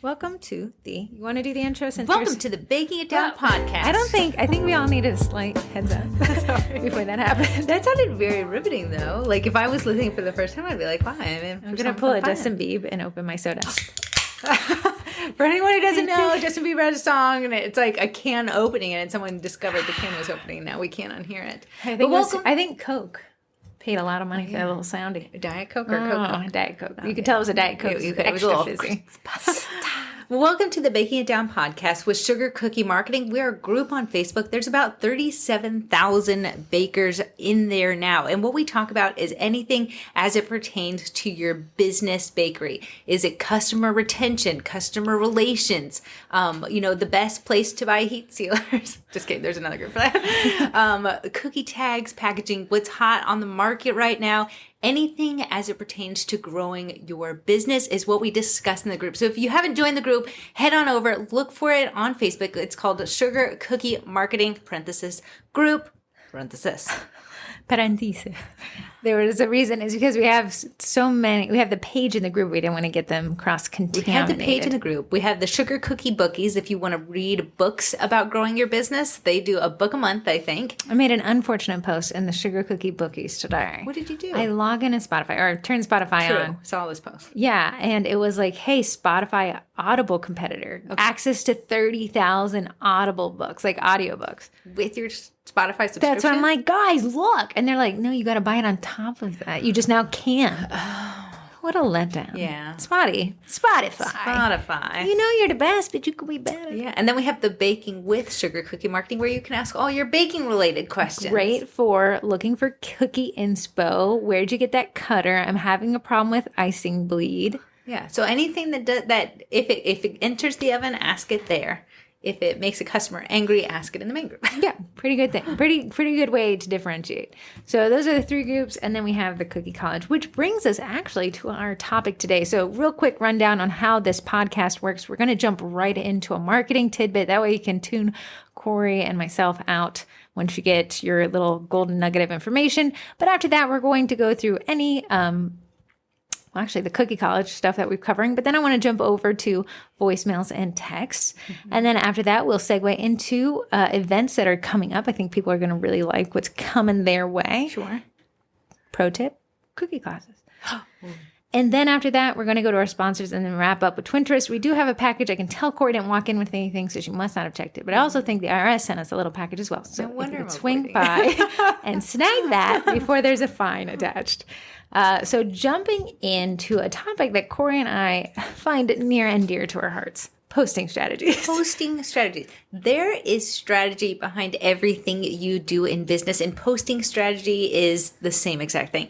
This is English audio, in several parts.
Welcome to you want to do the intro since Welcome to the Baking It Down podcast. I think we all need a slight heads up before that happens. That sounded very riveting though. Like if I was listening for the first time, I'd be like, wow, I'm going to pull a Justin Bieber and open my soda. For anyone who doesn't know, Justin Bieber has a song and it's like a can opening and someone discovered the can was opening. Now we can't unhear it. I think Coke paid a lot of money for that little sounding. Diet Coke or Coke? Diet Coke. You could tell it was a Diet Coke. It was extra fizzy. Welcome to the Baking It Down podcast with Sugar Cookie Marketing. We're a group on Facebook. There's about 37,000 bakers in there now. And what we talk about is anything as it pertains to your business bakery. Is it customer retention, customer relations, the best place to buy heat sealers? Just kidding. There's another group for that. Cookie tags, packaging, what's hot on the market right now. Anything as it pertains to growing your business is what we discuss in the group. So if you haven't joined the group, head on over, look for it on Facebook. It's called Sugar Cookie Marketing, group, Parenthesis. There was a reason. It's because we have so many. We have the page in the group. We didn't want to get them cross-contaminated. We have the page in the group. We have the Sugar Cookie Bookies. If you want to read books about growing your business, they do a book a month, I think. I made an unfortunate post in the Sugar Cookie Bookies today. What did you do? I log into Spotify or turn Spotify on. Saw this post. Yeah, and it was like, hey, Spotify Audible competitor, access to 30,000 Audible books, like audiobooks. With your Spotify subscription? That's why I'm like, guys, look. And they're like, no, you got to buy it on top of that. You just now can. What a letdown. Yeah. Spotify. You know you're the best, but you could be better. Yeah. And then we have the Baking with Sugar Cookie Marketing where you can ask all your baking related questions. Great for looking for cookie inspo. Where'd you get that cutter? I'm having a problem with icing bleed. Yeah. So anything that if it enters the oven, ask it there. If it makes a customer angry, ask it in the main group. Yeah, pretty good thing. Pretty good way to differentiate. So those are the three groups, and then we have the Cookie College, which brings us actually to our topic today. So real quick rundown on how this podcast works. We're going to jump right into a marketing tidbit. That way you can tune Corey and myself out once you get your little golden nugget of information. But after that, we're going to go through any the Cookie College stuff that we're covering, but then I want to jump over to voicemails and texts. Mm-hmm. And then after that, we'll segue into events that are coming up. I think people are going to really like what's coming their way. Sure. Pro tip, cookie classes. And then after that, we're going to go to our sponsors and then wrap up with Twinterest. We do have a package. I can tell Corey didn't walk in with anything, so she must not have checked it. But I also think the IRS sent us a little package as well. So if you could swing by and snag that before there's a fine attached. So jumping into a topic that Corey and I find near and dear to our hearts. Posting strategies. There is strategy behind everything you do in business, and posting strategy is the same exact thing.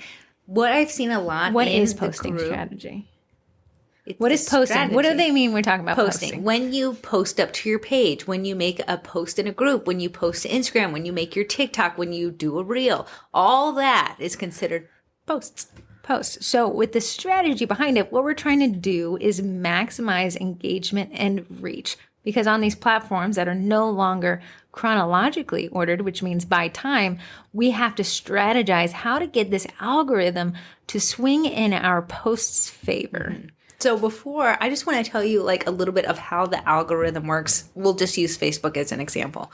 What I've seen a lot. What is posting strategy? What is posting? Strategy. What do they mean we're talking about posting? When you post up to your page, when you make a post in a group, when you post to Instagram, when you make your TikTok, when you do a reel, all that is considered posts. So with the strategy behind it, what we're trying to do is maximize engagement and reach. Because on these platforms that are no longer chronologically ordered, which means by time, we have to strategize how to get this algorithm to swing in our post's favor. Mm-hmm. So before, I just want to tell you like a little bit of how the algorithm works. We'll just use Facebook as an example.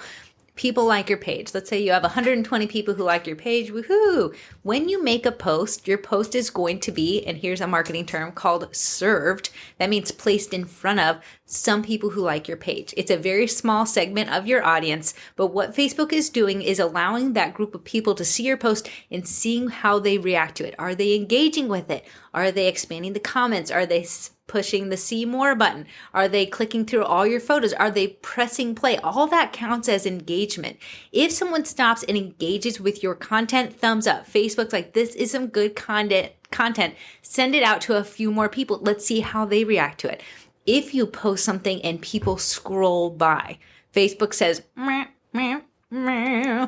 People like your page. Let's say you have 120 people who like your page. Woohoo! When you make a post, your post is going to be, and here's a marketing term called served. That means placed in front of some people who like your page. It's a very small segment of your audience, but what Facebook is doing is allowing that group of people to see your post and seeing how they react to it. Are they engaging with it? Are they expanding the comments? Are they pushing the see more button? Are they clicking through all your photos? Are they pressing play? All that counts as engagement. If someone stops and engages with your content, thumbs up. Facebook's like, this is some good content. Send it out to a few more people. Let's see how they react to it. If you post something and people scroll by, Facebook says, meh, meh, meh.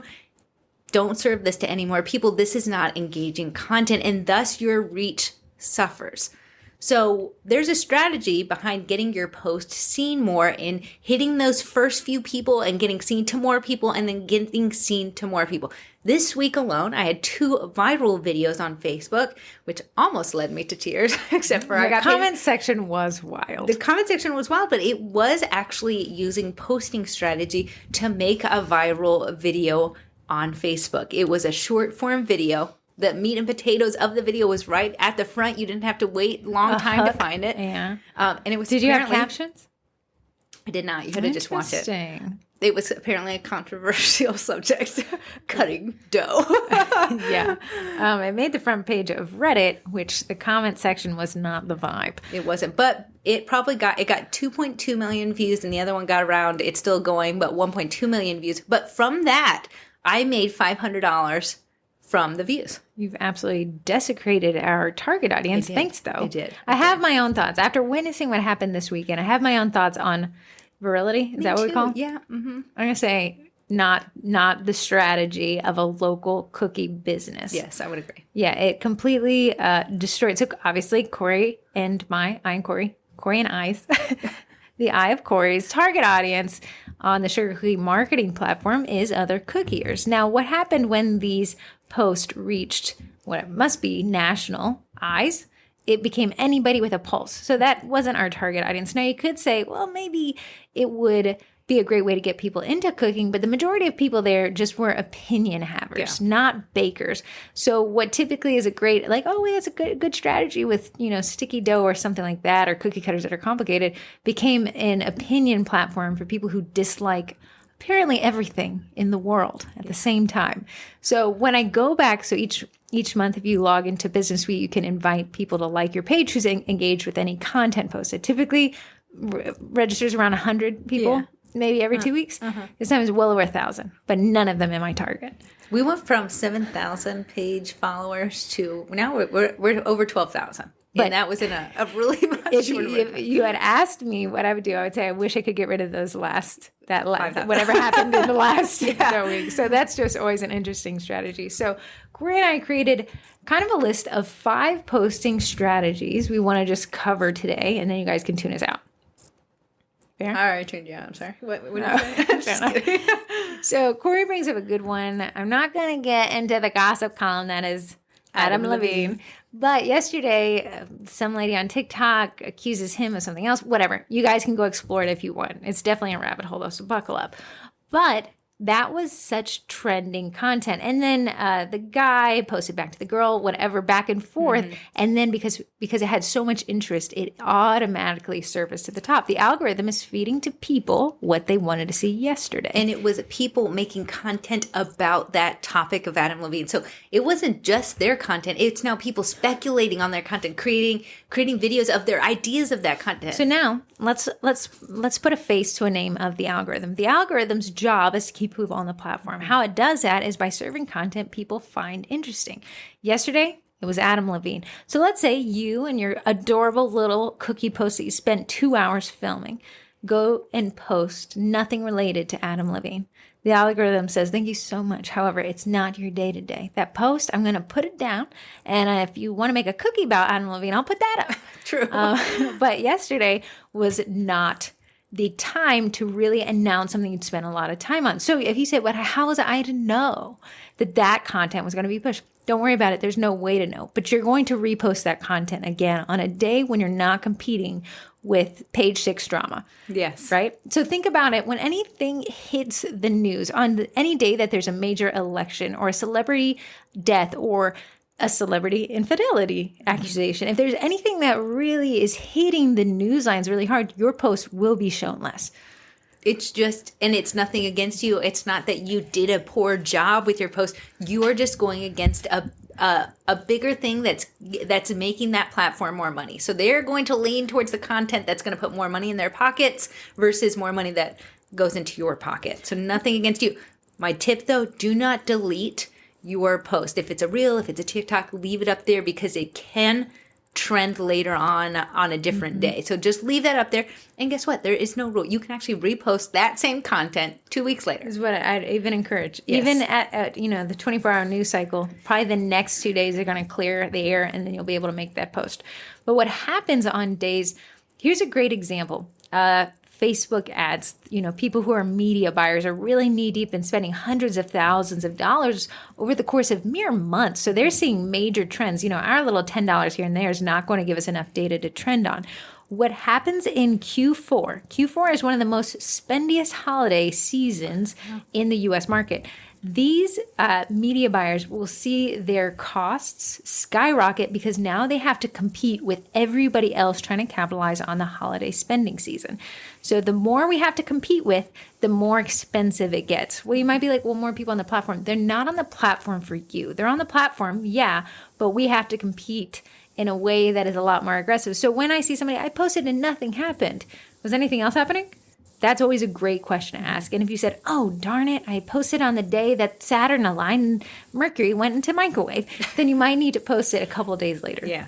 Don't serve this to any more people. This is not engaging content, and thus your reach suffers. So there's a strategy behind getting your post seen more and hitting those first few people and getting seen to more people and then getting seen to more people. This week alone, I had 2 viral videos on Facebook, which almost led me to tears, except for The comment section was wild. The comment section was wild, but it was actually using posting strategy to make a viral video on Facebook. It was a short form video. The meat and potatoes of the video was right at the front. You didn't have to wait a long time to find it. Yeah. And it was. Did you have captions? I did not. You had to just watch it. Interesting. It was apparently a controversial subject, cutting dough. Yeah. It made the front page of Reddit, which the comment section was not the vibe. It wasn't, but it probably got 2.2 million views, and the other one got around. It's still going, but 1.2 million views. But from that, I made $500 from the views. You've absolutely desecrated our target audience. Thanks, though. I did. I have my own thoughts. After witnessing what happened this weekend, I have my own thoughts on virility. Is that what we call it? Yeah. Mm-hmm. I'm going to say not the strategy of a local cookie business. Yes, I would agree. Yeah, it completely destroyed. So obviously, Corey and Corey and I's, the eye of Corey's target audience on the Sugar Cookie marketing platform is other cookiers. Now, what happened when these posts reached what must be national eyes? It became anybody with a pulse. So that wasn't our target audience. Now, you could say, well, maybe it would be a great way to get people into cooking, but the majority of people there just were opinion havers, not bakers. So what typically is a great, like, oh, that's a good strategy with, sticky dough or something like that, or cookie cutters that are complicated, became an opinion platform for people who dislike apparently everything in the world at the same time. So when I go back, so each month, if you log into Business Suite, you can invite people to like your page who's engaged with any content posted. Typically registers around 100 people. Yeah. Maybe every 2 weeks. This time it's well over 1,000, but none of them in my target. We went from 7,000 page followers to now we're over 12,000. But that was in a really much if you had asked me what I would do, I would say I wish I could get rid of those whatever happened in the last week. So that's just always an interesting strategy. So Corey and I created kind of a list of 5 posting strategies we want to just cover today, and then you guys can tune us out. Fair? All right, turned you out. I'm sorry. What did you say? So Corey brings up a good one. I'm not going to get into the gossip column that is Adam Levine. But yesterday, some lady on TikTok accuses him of something else. Whatever. You guys can go explore it if you want. It's definitely a rabbit hole, though, so buckle up. But that was such trending content. And then the guy posted back to the girl, whatever, back and forth. Mm-hmm. And then because it had so much interest, it automatically surfaced to the top. The algorithm is feeding to people what they wanted to see yesterday. And it was people making content about that topic of Adam Levine. So it wasn't just their content. It's now people speculating on their content, creating videos of their ideas of that content. So now let's put a face to a name of the algorithm. The algorithm's job is to keep people on the platform. How it does that is by serving content people find interesting. Yesterday, it was Adam Levine. So let's say you and your adorable little cookie post that you spent 2 hours filming go and post nothing related to Adam Levine. The algorithm says, thank you so much. However, it's not your day-to-day. That post, I'm going to put it down. And if you want to make a cookie about Adam Levine, I'll put that up. True. But yesterday was not the time to really announce something you'd spent a lot of time on. So if you say, "But how was I to know that content was going to be pushed?" Don't worry about it. There's no way to know. But you're going to repost that content again on a day when you're not competing with Page 6 drama. Yes. Right? So think about it. When anything hits the news, on any day that there's a major election or a celebrity death or a celebrity infidelity accusation, if there's anything that really is hitting the news lines really hard, your post will be shown less. It's just, and it's nothing against you. It's not that you did a poor job with your post. You are just going against a bigger thing that's making that platform more money. So they're going to lean towards the content that's going to put more money in their pockets versus more money that goes into your pocket. So nothing against you. My tip though, do not delete your post. If it's a reel, if it's a TikTok, leave it up there because it can trend later on a different day. So just leave that up there. And guess what? There is no rule. You can actually repost that same content 2 weeks later. Is what I'd even encourage. Yes. Even at the 24-hour news cycle, probably the next 2 days are going to clear the air, and then you'll be able to make that post. But what happens on days, here's a great example. Facebook ads, people who are media buyers are really knee deep in spending hundreds of thousands of dollars over the course of mere months. So they're seeing major trends. Our little $10 here and there is not going to give us enough data to trend on. What happens in Q4 is one of the most spendiest holiday seasons in the U.S. market. These media buyers will see their costs skyrocket because now they have to compete with everybody else trying to capitalize on the holiday spending season. So the more we have to compete with, the more expensive it gets. Well, you might be like, well, more people on the platform. They're not on the platform for you. They're on the platform, yeah, but we have to compete in a way that is a lot more aggressive. So when I see somebody, I posted and nothing happened. Was anything else happening? That's always a great question to ask. And if you said, oh, darn it, I posted on the day that Saturn aligned and Mercury went into microwave, then you might need to post it a couple of days later. Yeah.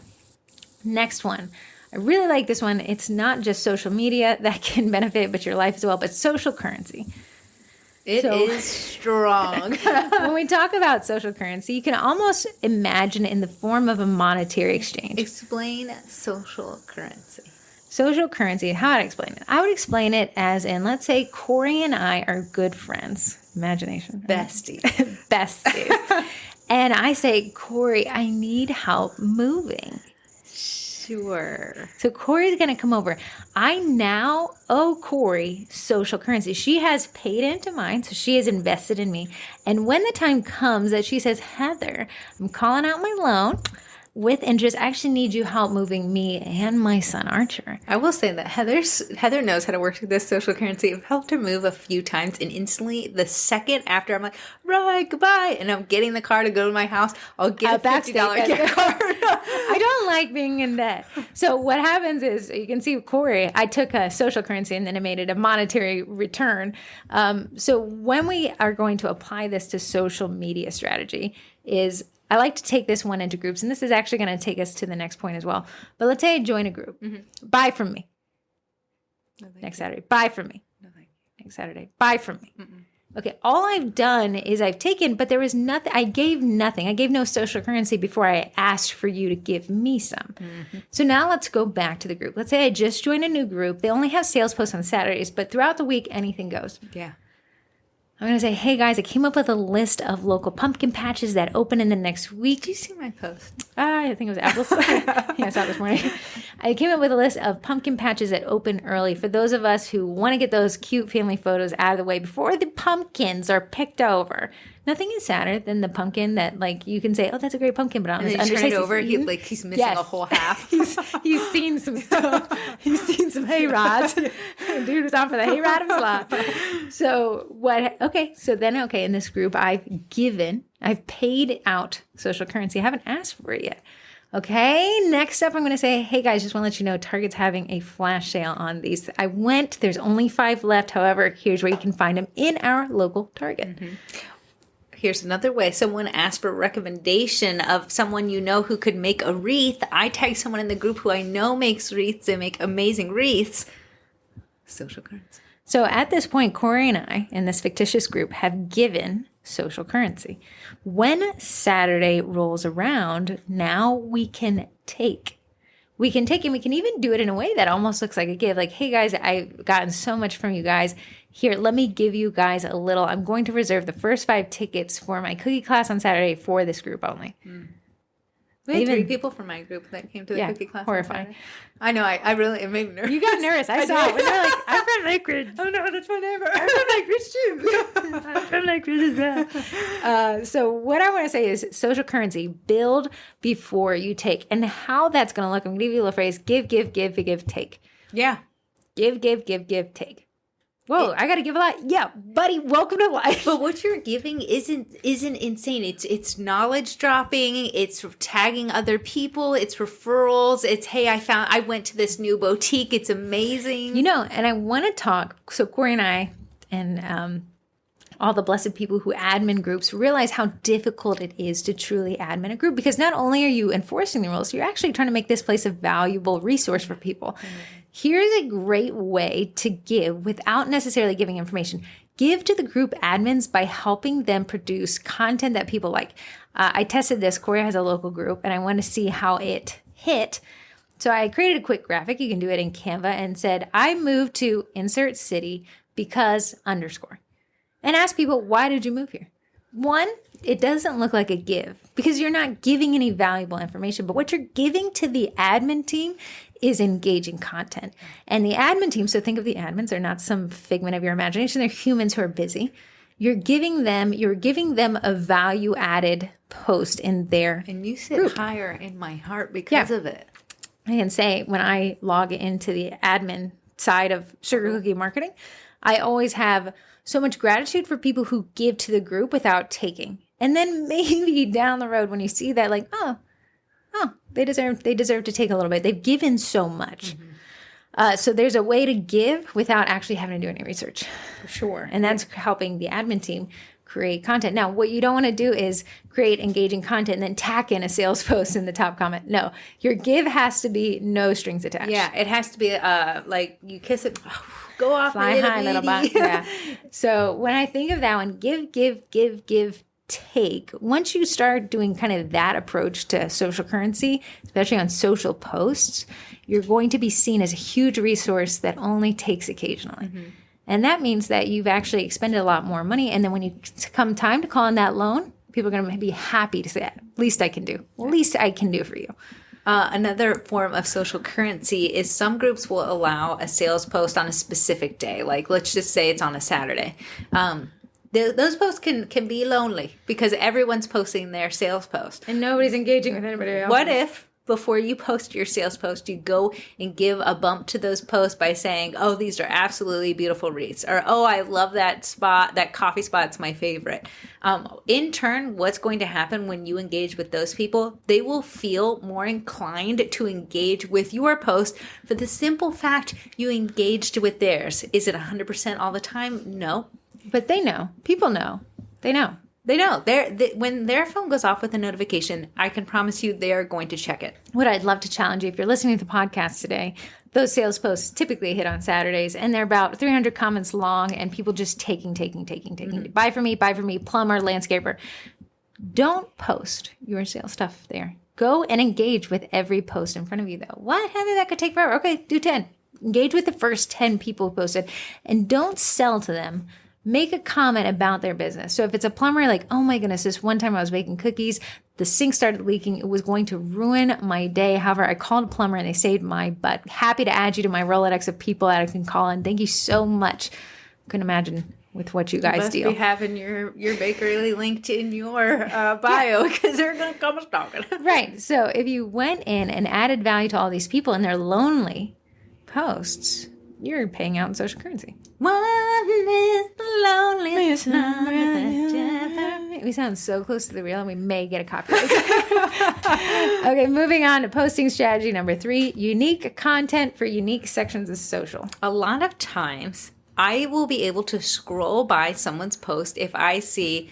Next one. I really like this one. It's not just social media that can benefit, but your life as well, but social currency. It is strong. When we talk about social currency, you can almost imagine it in the form of a monetary exchange. Explain social currency. Social currency, how I'd explain it? I would explain it as in, let's say Corey and I are good friends. Imagination. Besties. Besties. And I say, Corey, I need help moving. Sure. So Corey's going to come over. I now owe Corey social currency. She has paid into mine, so she has invested in me. And when the time comes that she says, Heather, I'm calling out my loan with interest. I actually need you help moving me and my son Archer. I will say that Heather knows how to work with this social currency. I've helped her move a few times, and instantly, the second after I'm like, right, goodbye, and I'm getting the car to go to my house, I'll get a $50 gift card. I don't like being in debt. So what happens is, you can see with Corey, I took a social currency and then I made it a monetary return. So when we are going to apply this to social media strategy is, I like to take this one into groups, and this is actually going to take us to the next point as well. But let's say I join a group. Mm-hmm. Buy from me. No, next Saturday. Buy from me. No, next Saturday. Buy from me. Mm-mm. Okay, all I've done is I've taken, but there was nothing. I gave nothing. I gave no social currency before I asked for you to give me some. Mm-hmm. So now let's go back to the group. Let's say I just joined a new group. They only have sales posts on Saturdays, but throughout the week, anything goes. Yeah. I'm going to say, hey guys, I came up with a list of local pumpkin patches that open in the next week. Did you see my post? I think it was Apple's. Yeah, I saw it this morning. I came up with a list of pumpkin patches that open early for those of us who want to get those cute family photos out of the way before the pumpkins are picked over. Nothing is sadder than the pumpkin that, like, you can say, oh, that's a great pumpkin, but on his underside, he's missing a whole half. he's seen some stuff. He's seen some hay rods. Dude was on for the hay rod of his life. So in this group, I've paid out social currency. I haven't asked for it yet. Okay, next up, I'm going to say, hey guys, just want to let you know Target's having a flash sale on these. There's only 5 left. However, here's where you can find them in our local Target. Mm-hmm. Here's another way. Someone asked for a recommendation of someone you know who could make a wreath. I tag someone in the group who I know makes wreaths. They make amazing wreaths. Social currency. So at this point, Corey and I, in this fictitious group, have given social currency. When Saturday rolls around, now we can take. We can take, and we can even do it in a way that almost looks like a gift. Like, hey guys, I've gotten so much from you guys. Here, let me give you guys a little. I'm going to reserve the first 5 tickets for my cookie class on Saturday for this group only. Mm. We had 3 people from my group that came to the cookie class. Horrifying. I know. I really, it made me nervous. You got nervous. I saw it. When they're like, I'm from Lakeridge. Oh no, that's my neighbor. I'm from Lakeridge too. I'm from Lakeridge as well. So what I want to say is social currency, build before you take. And how that's going to look, I'm going to give you a little phrase, give, take. Yeah. Give, take. Whoa, I got to give a lot. Yeah, buddy, welcome to life. But what you're giving isn't insane. It's knowledge dropping. It's tagging other people. It's referrals. It's, hey, I went to this new boutique. It's amazing. And I want to talk. So Corey and I and all the blessed people who admin groups realize how difficult it is to truly admin a group, because not only are you enforcing the rules, you're actually trying to make this place a valuable resource for people. Here's a great way to give without necessarily giving information. Give to the group admins by helping them produce content that people like. I tested this. Corey has a local group, and I want to see how it hit. So I created a quick graphic. You can do it in Canva, and said, I moved to insert city because _ and ask people, why did you move here? One, it doesn't look like a give because you're not giving any valuable information, but what you're giving to the admin team is engaging content. And the admin team, so think of the admins, they're not some figment of your imagination, they're humans who are busy. You're giving them a value added post in their And you sit group. higher in my heart because of it. I can say when I log into the admin side of Sugar Cookie Marketing, I always have so much gratitude for people who give to the group without taking. And then maybe down the road when you see that, like, oh, they deserve to take a little bit. They've given so much. So there's a way to give without actually having to do any research. For sure. And that's helping the admin team create content. Now, what you don't want to do is create engaging content and then tack in a sales post in the top comment. No, your give has to be no strings attached. Yeah, it has to be like you kiss it, go off, Fly high, little bug. Yeah. So when I think of that one, give, take. Once you start doing kind of that approach to social currency, especially on social posts, you're going to be seen as a huge resource that only takes occasionally. And that means that you've actually expended a lot more money. And then when you come time to call in that loan, people are going to be happy to say, at least I can do. Least I can do for you. Another form of social currency is some groups will allow a sales post on a specific day. Like, let's just say it's on a Saturday. Those posts can be lonely because everyone's posting their sales post. And nobody's engaging with anybody else. What if before you post your sales post, you go and give a bump to those posts by saying, oh, these are absolutely beautiful wreaths, or, oh, I love that spot, that coffee spot's my favorite. In turn, what's going to happen when you engage with those people? They will feel more inclined to engage with your post for the simple fact you engaged with theirs. Is it 100% all the time? No. But they know. People know. They know. They know. When their phone goes off with a notification, I can promise you they are going to check it. What I'd love to challenge you, if you're listening to the podcast today, those sales posts typically hit on Saturdays, and they're about 300 comments long, and people just taking. Buy for me, plumber, landscaper. Don't post your sales stuff there. Go and engage with every post in front of you, though. What? Heather, that could take forever. Okay, do 10. Engage with the first 10 people who posted, and don't sell to them. Make a comment about their business. So if it's a plumber, like, oh my goodness, this one time I was baking cookies, the sink started leaking. It was going to ruin my day. However, I called a plumber and they saved my butt. Happy to add you to my Rolodex of people that I can call in. Thank you so much. Couldn't imagine with what you guys do. You must be having your bakery linked in your bio because they're going to come stalking. Right. So if you went in and added value to all these people and their lonely posts, you're paying out in social currency. One is the loneliest number that we sound so close to the real, and we may get a copyright. Okay, moving on to posting strategy number 3, unique content for unique sections of social. A lot of times, I will be able to scroll by someone's post if I see,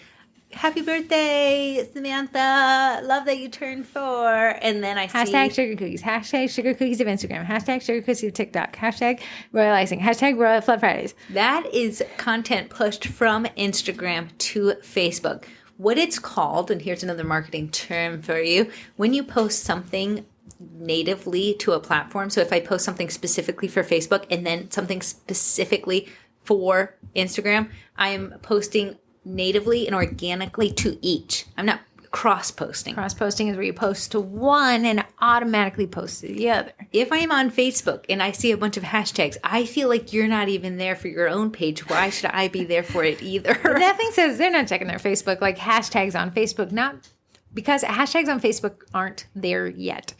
happy birthday, Samantha, love that you turned 4, and then I see Hashtag sugar cookies, hashtag sugar cookies of Instagram, hashtag sugar cookies of TikTok, hashtag royal icing, hashtag royal Flood Fridays. That is content pushed from Instagram to Facebook. What it's called, and here's another marketing term for you, when you post something natively to a platform. So if I post something specifically for Facebook and then something specifically for Instagram, I am posting natively and organically to each. I'm not cross-posting. Cross-posting is where you post to one and automatically post to the other. If I am on Facebook and I see a bunch of hashtags, I feel like you're not even there for your own page. Why should I be there for it either? But that thing says they're not checking their Facebook, like hashtags on Facebook, not because hashtags on Facebook aren't there yet.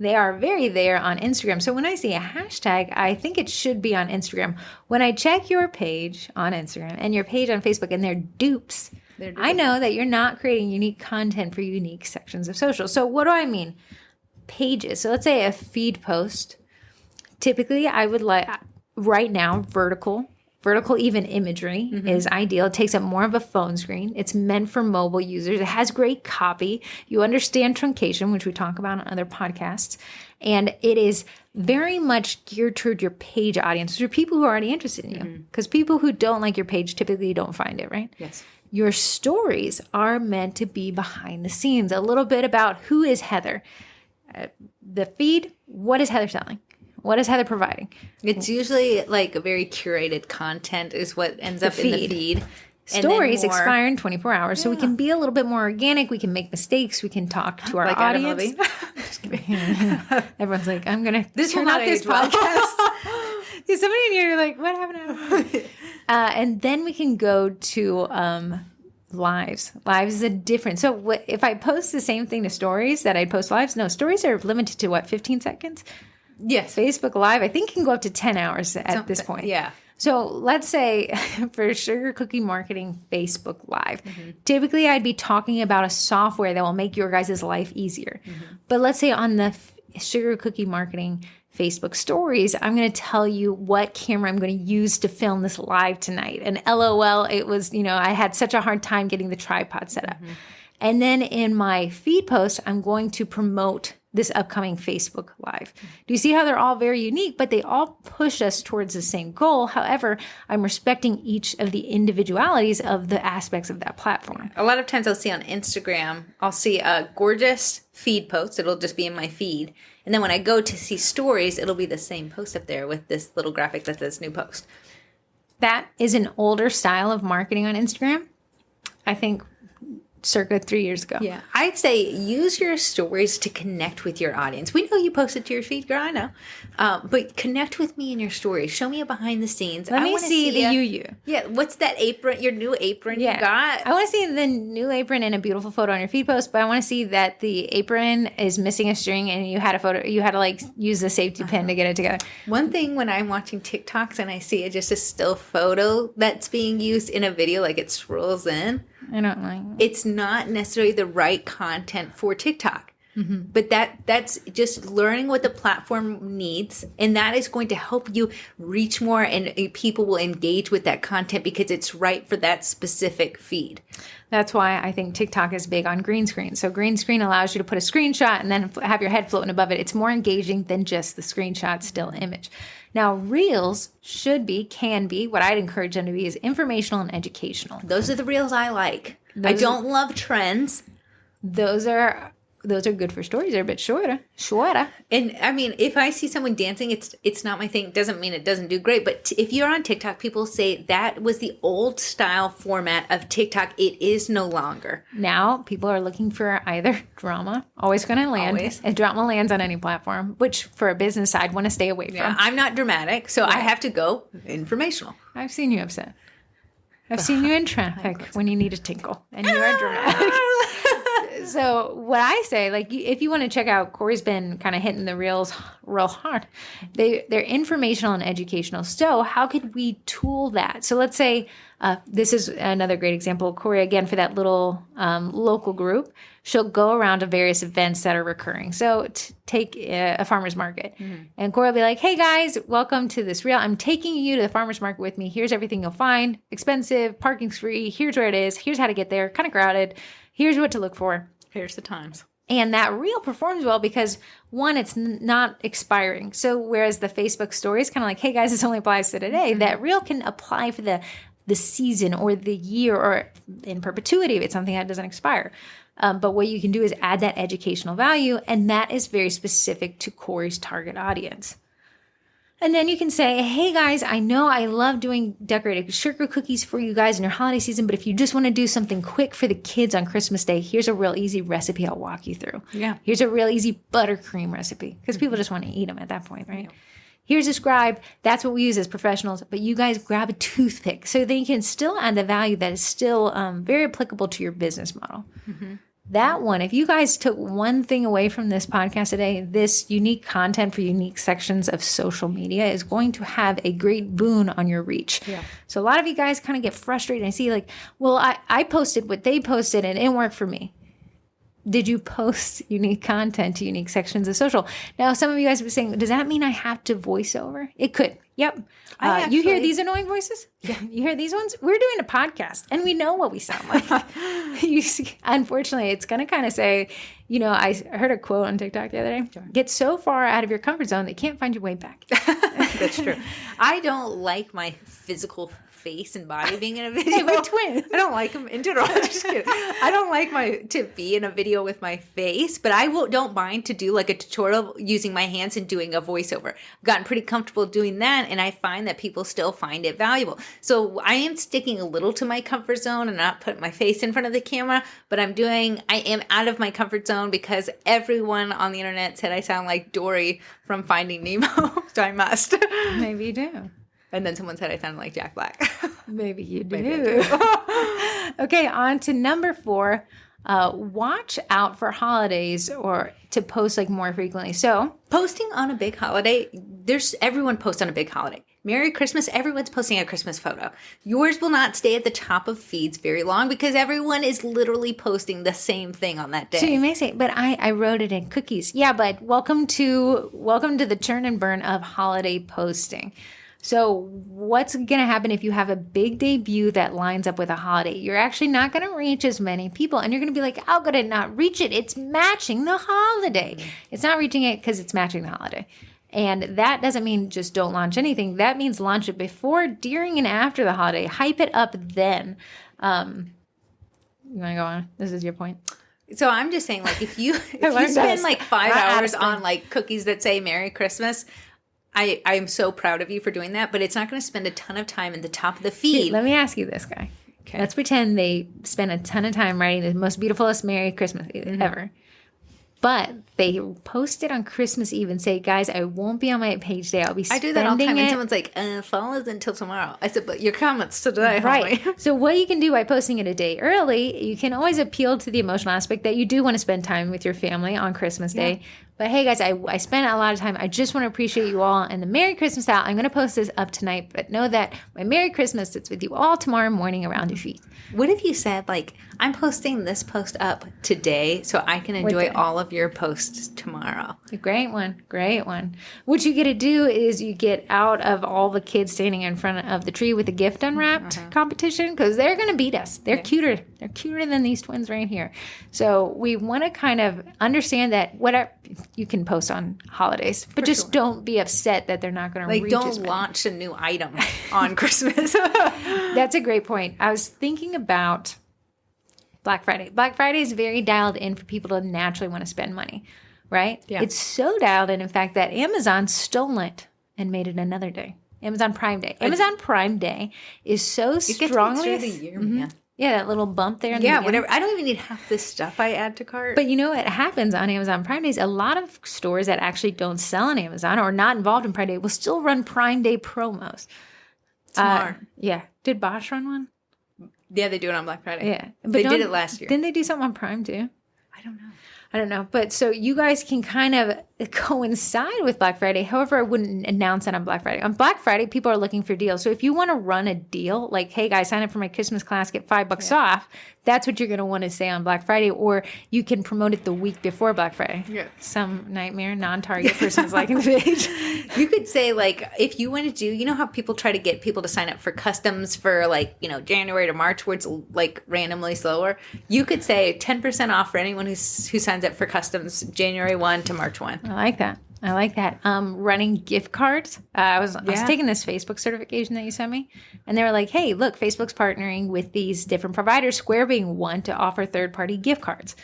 They are very there on Instagram. So when I see a hashtag, I think it should be on Instagram. When I check your page on Instagram and your page on Facebook and they're dupes, I know that you're not creating unique content for unique sections of social. So what do I mean? Pages. So let's say a feed post. Typically, I would like right now vertical Vertical even imagery is ideal. It takes up more of a phone screen. It's meant for mobile users. It has great copy. You understand truncation, which we talk about on other podcasts. And it is very much geared toward your page audience, which are people who are already interested in you. Because people who don't like your page typically don't find it, right? Yes. Your stories are meant to be behind the scenes. A little bit about who is Heather. The feed, what is Heather selling? What is Heather providing? It's usually like a very curated content is what ends up in the feed. Stories expire in 24 hours, so we can be a little bit more organic. We can make mistakes. We can talk to our audience. Just kidding. Everyone's like, I'm going to turn out this podcast. Is somebody in here like, what happened? And then we can go to lives. Lives is a different. So if I post the same thing to stories that I'd post lives, no, stories are limited to 15 seconds? Yes. Facebook Live, I think can go up to 10 hours at this point. Yeah. So let's say for Sugar Cookie Marketing Facebook Live, typically I'd be talking about a software that will make your guys' life easier. But let's say on the Sugar Cookie Marketing Facebook stories, I'm going to tell you what camera I'm going to use to film this live tonight. And LOL, it was, I had such a hard time getting the tripod set up. And then in my feed post, I'm going to promote this upcoming Facebook Live. Do you see how they're all very unique, but they all push us towards the same goal? However, I'm respecting each of the individualities of the aspects of that platform. A lot of times I'll see on Instagram, I'll see a gorgeous feed post. It'll just be in my feed. And then when I go to see stories, it'll be the same post up there with this little graphic that says new post. That is an older style of marketing on Instagram. I think circa 3 years ago. Yeah. I'd say use your stories to connect with your audience. We know you posted to your feed, girl, I know. But connect with me in your stories. Show me a behind the scenes. Let me see the you. Yeah. What's that apron, your new apron you got? I want to see the new apron and a beautiful photo on your feed post, but I want to see that the apron is missing a string and you had a photo, you had to use the safety pin to get it together. One thing when I'm watching TikToks and I see just a still photo that's being used in a video, like it swirls in. I don't like it. It's not necessarily the right content for TikTok. But that's just learning what the platform needs. And that is going to help you reach more and people will engage with that content because it's right for that specific feed. That's why I think TikTok is big on green screen. So green screen allows you to put a screenshot and then have your head floating above it. It's more engaging than just the screenshot still image. Now, Reels can be, what I'd encourage them to be is informational and educational. Those are the Reels I like. I don't love trends. Those are good for stories. They're a bit shorter. And I mean, if I see someone dancing, it's not my thing. It doesn't mean it doesn't do great. But if you're on TikTok, people say that was the old style format of TikTok. It is no longer. Now people are looking for either drama, always going to land. Always. And drama lands on any platform, which for a business I'd want to stay away from. I'm not dramatic, so I have to go informational. I've seen you upset. I've seen you in traffic when you need a tinkle, and you are dramatic. So what I say, like, if you want to check out, Corey's been kind of hitting the reels real hard. They're informational and educational. So how could we tool that? So let's say this is another great example. Corey, again, for that little local group, she'll go around to various events that are recurring. So take a farmer's market. And Corey will be like, hey, guys, welcome to this reel. I'm taking you to the farmer's market with me. Here's everything you'll find. Expensive, parking's free. Here's where it is. Here's how to get there. Kind of crowded. Here's what to look for. Here's the times. And that reel performs well because, one, it's not expiring. So whereas the Facebook story is kind of like, hey, guys, this only applies to today, that reel can apply for the season or the year or in perpetuity if it's something that doesn't expire. But what you can do is add that educational value, and that is very specific to Corey's target audience. And then you can say, hey guys, I know I love doing decorated sugar cookies for you guys in your holiday season, but if you just want to do something quick for the kids on Christmas Day, here's a real easy recipe I'll walk you through. Yeah. Here's a real easy buttercream recipe because people just want to eat them at that point, right? Yeah. Here's a scribe. That's what we use as professionals, but you guys grab a toothpick so then you can still add the value that is still very applicable to your business model. That one, if you guys took one thing away from this podcast today, this unique content for unique sections of social media is going to have a great boon on your reach. Yeah. So a lot of you guys kind of get frustrated and see like, well, I posted what they posted and it didn't work for me. Did you post unique content to unique sections of social? Now, some of you guys have been saying, does that mean I have to voice over? It could. Yep. You hear these annoying voices? Yeah. You hear these ones? We're doing a podcast and we know what we sound like. Unfortunately, it's going to kind of say, I heard a quote on TikTok the other day. Sure. Get so far out of your comfort zone that you can't find your way back. That's true. I don't like my physical face and body being in a video. Hey, we're twins. I don't like them in general. Just kidding. I don't like to be in a video with my face, but I don't mind to do like a tutorial using my hands and doing a voiceover. I've gotten pretty comfortable doing that, and I find that people still find it valuable. So I am sticking a little to my comfort zone and not putting my face in front of the camera, but I am out of my comfort zone because everyone on the internet said I sound like Dory from Finding Nemo, so I must. Maybe you do. And then someone said I sounded like Jack Black. Maybe you do. Okay, on to number 4. Watch out for holidays or to post like more frequently. So posting on a big holiday, everyone posts on a big holiday. Merry Christmas, everyone's posting a Christmas photo. Yours will not stay at the top of feeds very long because everyone is literally posting the same thing on that day. So you may say, but I wrote it in cookies. Yeah, but welcome to the churn and burn of holiday posting. So what's going to happen if you have a big debut that lines up with a holiday? You're actually not going to reach as many people. And you're going to be like, how could it not reach it? It's matching the holiday. It's not reaching it because it's matching the holiday. And that doesn't mean just don't launch anything. That means launch it before, during, and after the holiday. Hype it up then. You want to go on? This is your point. So I'm just saying, like, if you spend like 5 hours on like cookies that say Merry Christmas, I am so proud of you for doing that, but it's not going to spend a ton of time in the top of the feed. Let me ask you this, guy. Okay. Let's pretend they spend a ton of time writing the most beautifulest Merry Christmas ever. But they post it on Christmas Eve and say, guys, I won't be on my page today. I'll be spending it. I do that all the time. And someone's like, fall isn't until tomorrow. I said, but your comments today. Right. So what you can do by posting it a day early, you can always appeal to the emotional aspect that you do want to spend time with your family on Christmas Day. But hey, guys, I spent a lot of time. I just want to appreciate you all. And the Merry Christmas out, I'm going to post this up tonight. But know that my Merry Christmas sits with you all tomorrow morning around your feet. What if you said, like, I'm posting this post up today so I can enjoy all of your posts tomorrow? A great one. Great one. What you get to do is you get out of all the kids standing in front of the tree with the gift unwrapped competition because they're going to beat us. They're cuter. They're cuter than these twins right here. So we want to kind of understand that whatever you can post on holidays, but just don't be upset that they're not going to reach. Don't launch a new item on Christmas. That's a great point. I was thinking about Black Friday. Black Friday is very dialed in for people to naturally want to spend money, right? Yeah. It's so dialed in fact, that Amazon stole it and made it another day. Amazon Prime Day. Amazon Prime Day is so strongly through the year, man. Yeah, that little bump there. In the whatever. I don't even need half this stuff I add to cart. But you know what happens on Amazon Prime Days? A lot of stores that actually don't sell on Amazon or not involved in Prime Day will still run Prime Day promos. Smart. Yeah. Did Bosch run one? Yeah, they do it on Black Friday. Yeah. But they did it last year. Didn't they do something on Prime too? I don't know. But so you guys can kind of coincide with Black Friday. However, I wouldn't announce it on Black Friday. On Black Friday, people are looking for deals. So if you want to run a deal, like, hey guys, sign up for my Christmas class, get $5 off. That's what you're going to want to say on Black Friday. Or you can promote it the week before Black Friday. Yeah. Some nightmare, non-target person is liking the page. You could say, like, if you want to do, you know how people try to get people to sign up for customs for, like, January to March where it's like randomly slower. You could say 10% off for anyone who signs up for customs January 1 to March 1. I like that. Running gift cards. I was taking this Facebook certification that you sent me, and they were like, hey, look, Facebook's partnering with these different providers, Square being one, to offer third-party gift cards.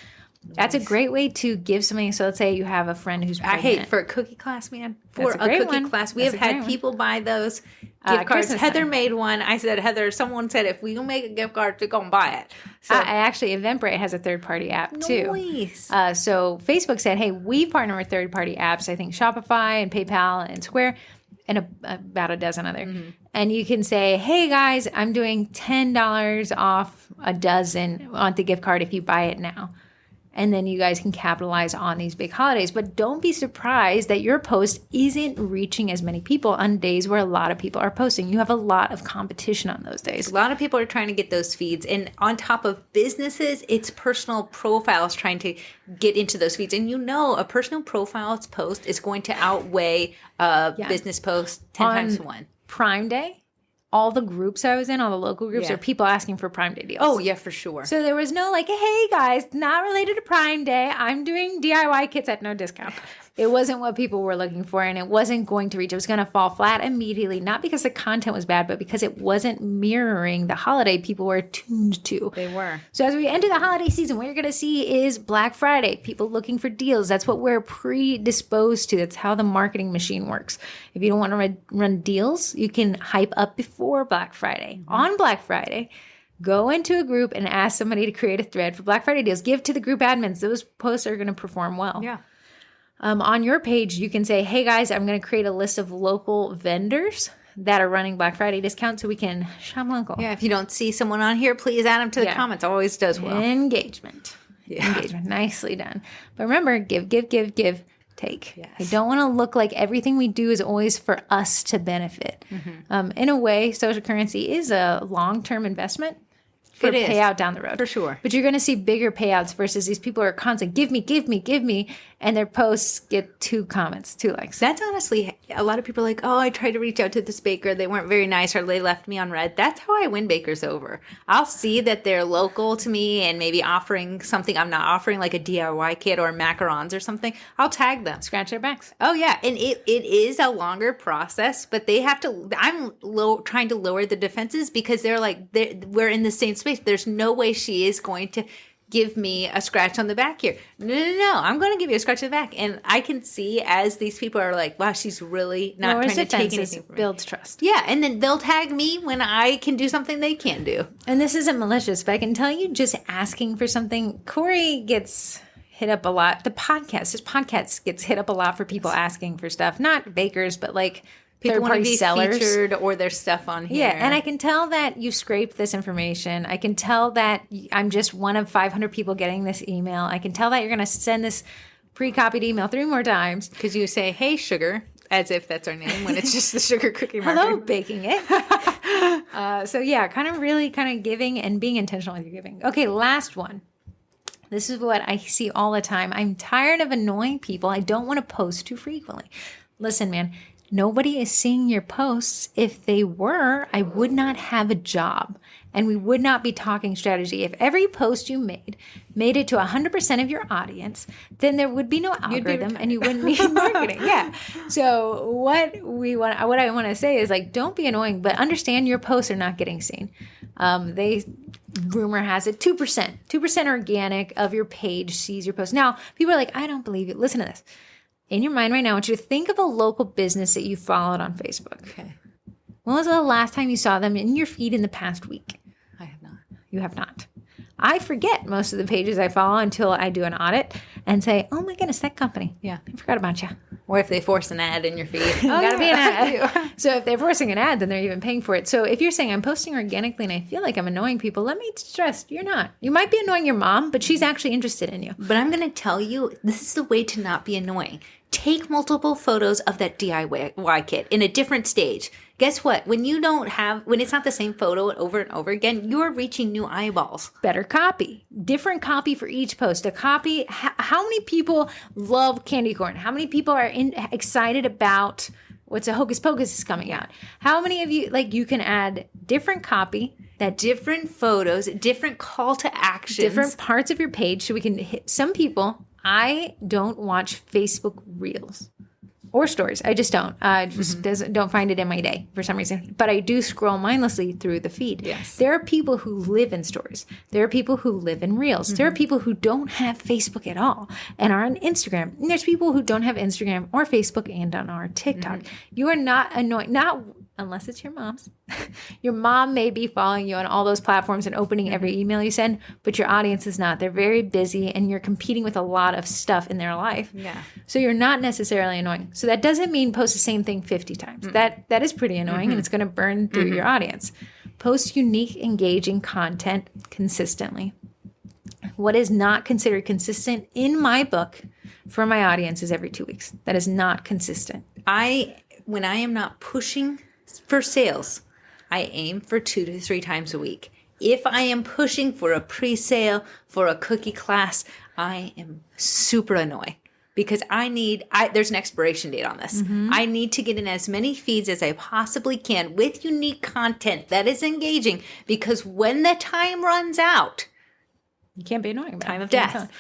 That's a great way to give something. So let's say you have a friend who's pregnant. For a cookie class, man. For a cookie class. We have had people buy those gift cards. Heather made one. I said, Heather, someone said, if we can make a gift card, to go and buy it. So actually, Eventbrite has a third-party app, too. Nice. So Facebook said, hey, we partner with third-party apps. I think Shopify and PayPal and Square and about a dozen other. Mm-hmm. And you can say, hey, guys, I'm doing $10 off a dozen on the gift card if you buy it now. And then you guys can capitalize on these big holidays. But don't be surprised that your post isn't reaching as many people on days where a lot of people are posting. You have a lot of competition on those days. A lot of people are trying to get those feeds. And on top of businesses, it's personal profiles trying to get into those feeds. And a personal profile's post is going to outweigh a business post 10 times to 1. Prime Day, all the groups I was in, all the local groups, are people asking for Prime Day deals. Oh, yeah, for sure. So there was no like, hey guys, not related to Prime Day, I'm doing DIY kits at no discount. It wasn't what people were looking for, and it wasn't going to reach. It was going to fall flat immediately, not because the content was bad, but because it wasn't mirroring the holiday people were tuned to. They were. So as we enter the holiday season, what you're going to see is Black Friday, people looking for deals. That's what we're predisposed to. That's how the marketing machine works. If you don't want to run deals, you can hype up before Black Friday. Mm-hmm. On Black Friday, go into a group and ask somebody to create a thread for Black Friday deals. Give to the group admins. Those posts are going to perform well. Yeah. On your page, you can say, hey guys, I'm going to create a list of local vendors that are running Black Friday discounts so we can shop local. Yeah, if you don't see someone on here, please add them to the comments. Always does well. Engagement. Nicely done. But remember, give, take. Yes. I don't want to look like everything we do is always for us to benefit. Mm-hmm. In a way, social currency is a long-term investment for payout down the road. For sure. But you're going to see bigger payouts versus these people who are constantly, give me, and their posts get 2 comments, 2 likes. That's honestly, a lot of people are like, oh, I tried to reach out to this baker. They weren't very nice or they left me on red. That's how I win bakers over. I'll see that they're local to me and maybe offering something I'm not offering, like a DIY kit or macarons or something. I'll tag them. Scratch their backs. Oh, yeah. And it is a longer process, but they have to, I'm trying to lower the defenses because they're like, we're in the same space. There's no way she is going to give me a scratch on the back here. No. I'm going to give you a scratch on the back. And I can see as these people are like, wow, she's really not trying to take anything from me. Builds trust. Yeah. And then they'll tag me when I can do something they can't do. And this isn't malicious, but I can tell you just asking for something, Corey gets hit up a lot. His podcast gets hit up a lot for people asking for stuff. Not bakers, but like people want to be sellers. Featured or their stuff on here. Yeah, and I can tell that you scraped this information. I can tell that I'm just one of 500 people getting this email. I can tell that you're going to send this pre-copied email 3 more times. Because you say, hey, sugar, as if that's our name when it's just the sugar cookie marker. Hello, baking it. So yeah, kind of giving and being intentional with your giving. Okay, last one. This is what I see all the time. I'm tired of annoying people. I don't want to post too frequently. Listen, man. Nobody is seeing your posts. If they were, I would not have a job and we would not be talking strategy. If every post you made it to 100% of your audience, then there would be no algorithm and you wouldn't need marketing. Yeah. So what I want to say is like, don't be annoying, but understand your posts are not getting seen. Rumor has it 2% organic of your page sees your post. Now people are like, I don't believe it. Listen to this. In your mind right now, I want you to think of a local business that you followed on Facebook. Okay. When was the last time you saw them in your feed in the past week? I have not. You have not. I forget most of the pages I follow until I do an audit and say, oh my goodness, that company. Yeah. I forgot about you. Or if they force an ad in your feed. Gotta be an ad. So if they're forcing an ad, then they're even paying for it. So if you're saying I'm posting organically and I feel like I'm annoying people, let me stress, you're not. You might be annoying your mom, but she's actually interested in you. But I'm going to tell you, this is the way to not be annoying. Take multiple photos of that DIY kit in a different stage. Guess what? When it's not the same photo over and over again, you're reaching new eyeballs. Better copy. Different copy for each post. A copy. How many people love candy corn? How many people are excited about what's a Hocus Pocus is coming out? How many of you, you can add different copy, that different photos, different call to actions, different parts of your page so we can hit some people. I don't watch Facebook Reels or stories. I just don't. Don't find it in my day for some reason. But I do scroll mindlessly through the feed. Yes. There are people who live in stories. There are people who live in Reels. There are people who don't have Facebook at all and are on Instagram. And there's people who don't have Instagram or Facebook and on our TikTok. You are not annoying. Not unless it's your mom's. Your mom may be following you on all those platforms and opening every email you send, but your audience is not. They're very busy and you're competing with a lot of stuff in their life. Yeah. So you're not necessarily annoying. So that doesn't mean post the same thing 50 times. That is pretty annoying and it's going to burn through your audience. Post unique, engaging content consistently. what is not considered consistent in my book for my audience is every 2 weeks. That is not consistent. When I am not pushing for sales, I aim for 2 to 3 times a week. If I am pushing for a pre-sale, for a cookie class, I am super annoyed because there's an expiration date on this. I need to get in as many feeds as I possibly can with unique content that is engaging, because when the time runs out, You can't be annoying about it. time of death.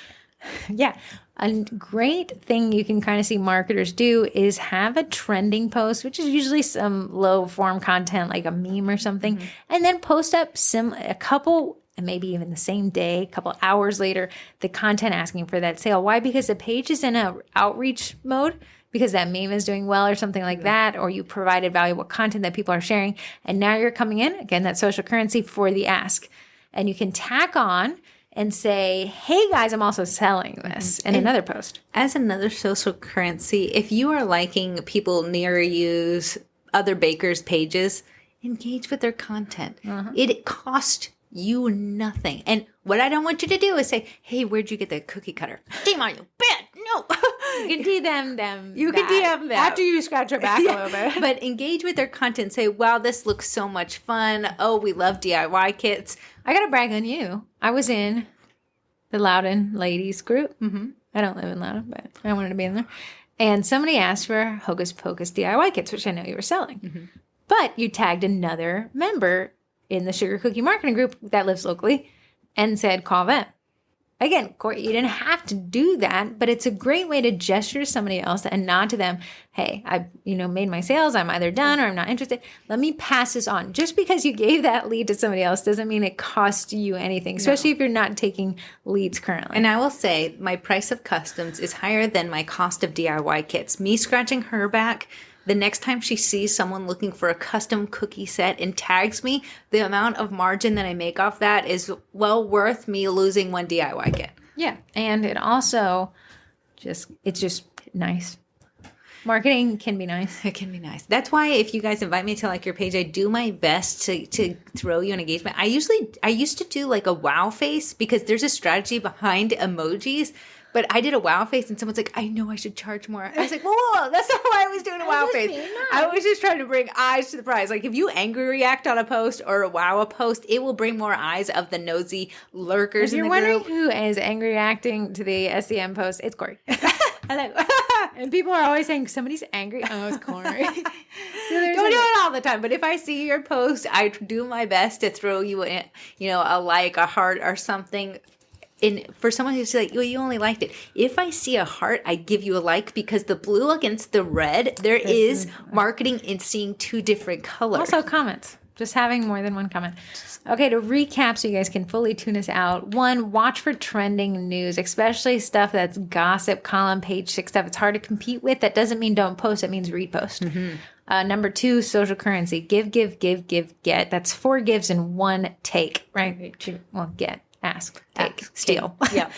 Yeah. A great thing you can kind of see marketers do is have a trending post, which is usually some low form content like a meme or something, and then post up a couple, and maybe even the same day, a couple hours later, the content asking for that sale. Why? Because the page is in a outreach mode, because that meme is doing well or something like that, or you provided valuable content that people are sharing, and now you're coming in, again, that social currency for the ask. And you can tack on and say, hey guys, I'm also selling this in another post. As another social currency, if you are liking people near you's other bakers' pages, engage with their content. It costs you nothing. And what I don't want you to do is say, hey, where'd you get the cookie cutter? Shame on you. Bad. No. You can DM them. You can DM them. after you scratch your back a little bit. But engage with their content. Say, wow, this looks so much fun. Oh, we love DIY kits. I got to brag on you. I was in the Loudon ladies group. I don't live in Loudon, but I wanted to be in there. And somebody asked for Hocus Pocus DIY kits, which I know you were selling. But you tagged another member in the Sugar Cookie Marketing Group that lives locally and said, call them. Again, you didn't have to do that, but it's a great way to gesture to somebody else and nod to them. Hey, I made my sales. I'm either done or I'm not interested. Let me pass this on. Just because you gave that lead to somebody else doesn't mean it costs you anything, especially if you're not taking leads currently. And I will say my price of customs is higher than my cost of DIY kits. Me scratching her back, the next time she sees someone looking for a custom cookie set and tags me, the amount of margin that I make off that is well worth me losing one DIY kit. Yeah. And it also it's just nice. Marketing can be nice. It can be nice. That's why if you guys invite me to like your page, I do my best to throw you an engagement. I used to do like a wow face because there's a strategy behind emojis. But I did a wow face and someone's like, I know I should charge more. I was like, whoa, that's not why I was doing a wow face. Nice. I was just trying to bring eyes to the prize. Like if you angry react on a post or a wow a post, it will bring more eyes of the nosy lurkers in the group. If you're wondering who is angry reacting to the SEM post, it's Corey. And people are always saying, somebody's angry. Oh, it's Corey. Don't do it all the time. But if I see your post, I do my best to throw you a like, a heart or something. And for someone who's like, well, you only liked it. If I see a heart, I give you a like, because the blue against the red, there is marketing in seeing two different colors. Also comments. Just having more than one comment. Okay, to recap so you guys can fully tune us out. 1, watch for trending news, especially stuff that's gossip, column, page 6 stuff. It's hard to compete with. That doesn't mean don't post. It means repost. Number 2, social currency. Give, get. That's 4 gives and 1 take, right? Well, get. Ask, take, steal. Yeah.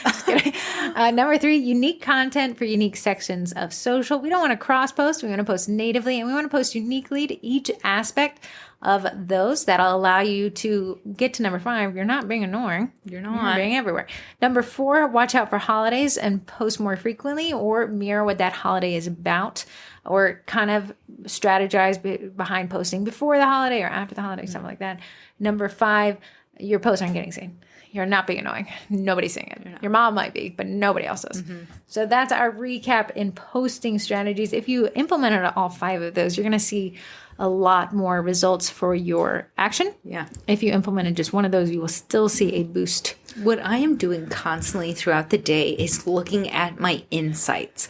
Number 3, unique content for unique sections of social. We don't want to cross post. We want to post natively, and we want to post uniquely to each aspect of those. That'll allow you to get to number 5. You're not being annoying. You're being everywhere. Number 4, watch out for holidays and post more frequently, or mirror what that holiday is about, or kind of strategize behind posting before the holiday or after the holiday, something like that. Number 5, your posts aren't getting seen. You're not being annoying. Nobody's seeing it. Your mom might be, but nobody else does. So that's our recap in posting strategies. If you implemented all 5 of those, you're going to see a lot more results for your action. Yeah. If you implemented just one of those, you will still see a boost. What I am doing constantly throughout the day is looking at my insights.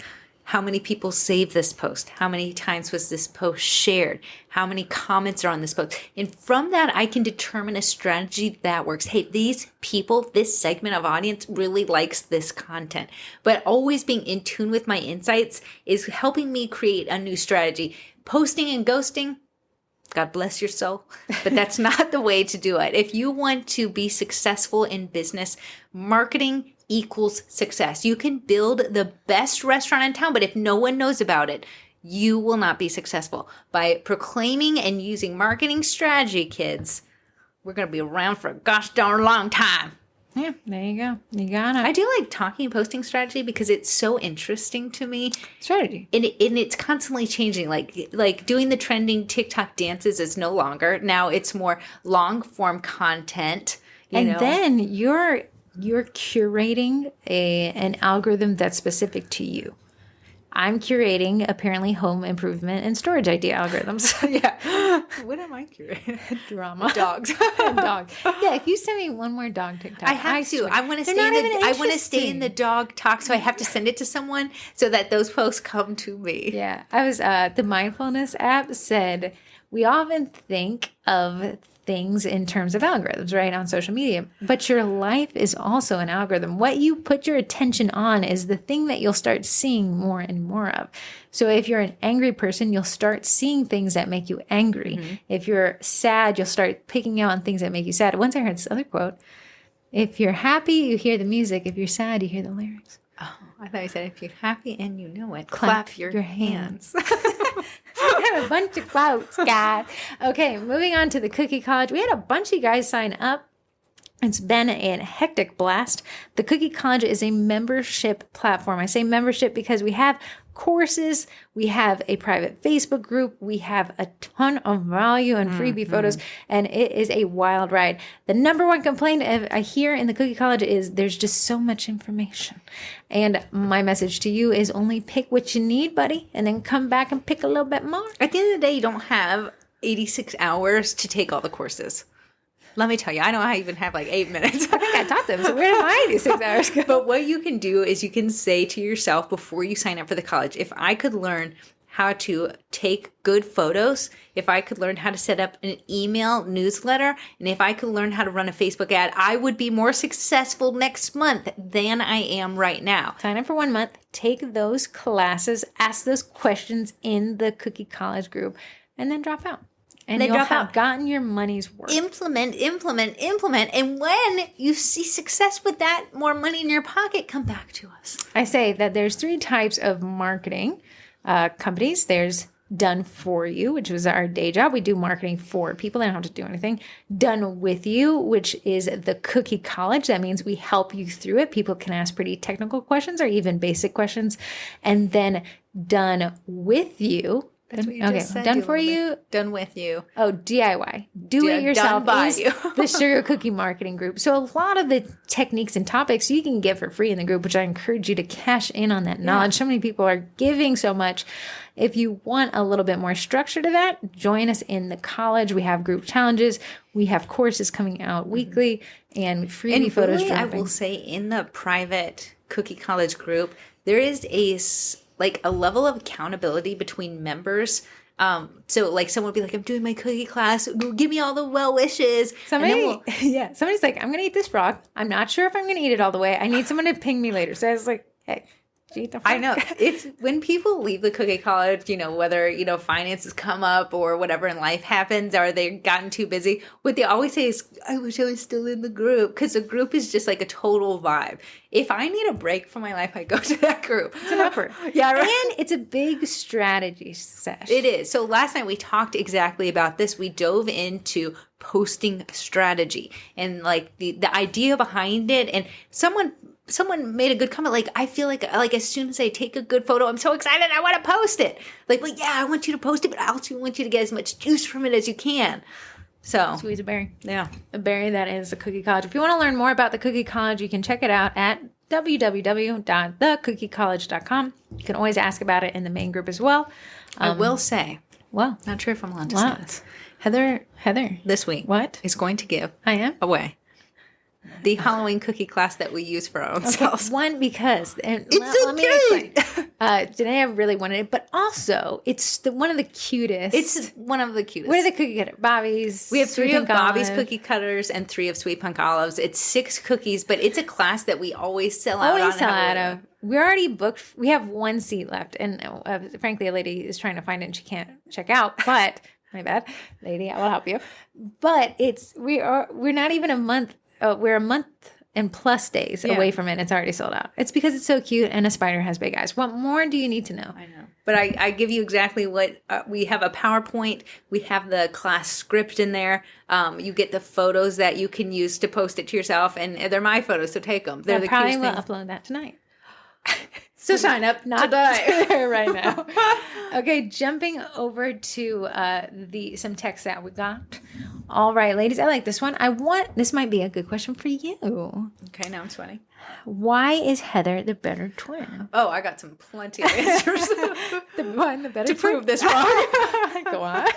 How many people saved this post? How many times was this post shared? How many comments are on this post? And from that, I can determine a strategy that works. Hey, these people, this segment of audience really likes this content. But always being in tune with my insights is helping me create a new strategy. Posting and ghosting, God bless your soul, but that's not the way to do it. If you want to be successful in business, marketing equals success. You can build the best restaurant in town, but if no one knows about it, you will not be successful. By proclaiming and using marketing strategy, kids, we're going to be around for a gosh darn long time. Yeah, there you go. You got it. I do like talking and posting strategy because it's so interesting to me. Strategy. And it's constantly changing. Like doing the trending TikTok dances is no longer. Now it's more long form content. Then you're curating an algorithm that's specific to you. I'm curating apparently home improvement and storage idea algorithms. Yeah. What am I curating? Drama. Dogs. Dog. Yeah, if you send me one more dog TikTok, I have to. swear. I want to They're stay. not even I want to stay in interesting. the dog talk, so I have to send it to someone so that those posts come to me. Yeah, I was the mindfulness app said we often think of things in terms of algorithms, right, on social media, but your life is also an algorithm. What you put your attention on is the thing that you'll start seeing more and more of. So if you're an angry person, you'll start seeing things that make you angry. Mm-hmm. If you're sad, you'll start picking out on things that make you sad. Once I heard this other quote, if you're happy, you hear the music. If you're sad, you hear the lyrics. Oh, I thought you said if you're happy and you know it, Clap your hands. hands. I have a bunch of quotes, guys. Okay, moving on to the Cookie College. We had a bunch of guys sign up. It's been a hectic blast. The Cookie College is a membership platform. I say membership because we have courses, we have a private Facebook group, we have a ton of value and freebie photos, and it is a wild ride. The number one complaint I hear in the Cookie College is there's just so much information. And my message to you is only pick what you need, buddy, and then come back and pick a little bit more. At the end of the day, you don't have 86 hours to take all the courses. Let me tell you, I don't even have like 8 minutes. I think I taught them, so where did my 86 hours go? But what you can do is you can say to yourself before you sign up for the college, if I could learn how to take good photos, if I could learn how to set up an email newsletter, and if I could learn how to run a Facebook ad, I would be more successful next month than I am right now. Sign up for 1 month, take those classes, ask those questions in the Cookie College group, and then drop out. And Then you'll drop have out. gotten your money's worth. Implement. And when you see success with that, more money in your pocket, come back to us. I say that there's 3 types of marketing companies. There's done for you, which was our day job. We do marketing for people. They don't have to do anything. Done with you, which is the Cookie College. That means we help you through it. People can ask pretty technical questions or even basic questions. And then done with you. That's what you okay, just said. done you for little you. bit. Done with you. Oh, DIY. Do it Done yourself by is you. the Sugar Cookie Marketing Group. So a lot of the techniques and topics you can get for free in the group, which I encourage you to cash in on that knowledge. So many people are giving so much. If you want a little bit more structure to that, join us in the college. We have group challenges. We have courses coming out weekly and freebie photos really, I dropping. will say in the private Cookie College group, there is a level of accountability between members. So like someone would be like, I'm doing my cookie class. Give me all the well wishes. Somebody's like, I'm going to eat this frog. I'm not sure if I'm going to eat it all the way. I need someone to ping me later. So I was like, hey, did you eat the frog? I know when people leave the Cookie College, whether, finances come up or whatever in life happens, or they've gotten too busy, what they always say is, I wish I was still in the group, because the group is just like a total vibe. If I need a break from my life, I go to that group. It's an upper. Yeah, right. And it's a big strategy sesh. It is. So last night we talked exactly about this. We dove into posting strategy and like the idea behind it. And someone made a good comment. Like, I feel like as soon as I take a good photo, I'm so excited. I want to post it. Like, yeah, I want you to post it, but I also want you to get as much juice from it as you can. So Squeeze a berry. yeah. A berry that is the Cookie College. If you want to learn more about the Cookie College, you can check it out at www.thecookie.college.com. You can always ask about it in the main group as well. I will say, Well, not sure if I'm allowed to wow. say this. Heather Heather, this week what? is going to give I am? away the Halloween cookie class that we use for our own selves. One, because and It's so let me cute. explain. Janae really wanted it, but also it's one of the cutest. It's one of the cutest. what are the cookie cutter? Bobby's. We have 3 Sweet of Pink Bobby's Olive. cookie cutters and 3 of Sweet Punk Olives. It's 6 cookies, but it's a class that we always sell out on. Always sell out Halloween. of. We're already booked. We have 1 seat left, and frankly, a lady is trying to find it and she can't check out. But my bad, lady, I will help you. But we're not even a month. We're a month and plus days Yeah. away from it. And it's already sold out. It's because it's so cute and a spider has big eyes. What more do you need to know? I know. But I give you exactly what we have a PowerPoint. We have the class script in there. You get the photos that you can use to post it to yourself, and they're my photos, so take them. They're I the probably cutest will things. upload that tonight. So sign up Not today. there right now. Okay, jumping over to some text that we got. All right, ladies, I like this one. This might be a good question for you. Okay, now I'm sweating. Why is Heather the better twin? Oh, I got plenty of answers The better to prove this wrong. Go on.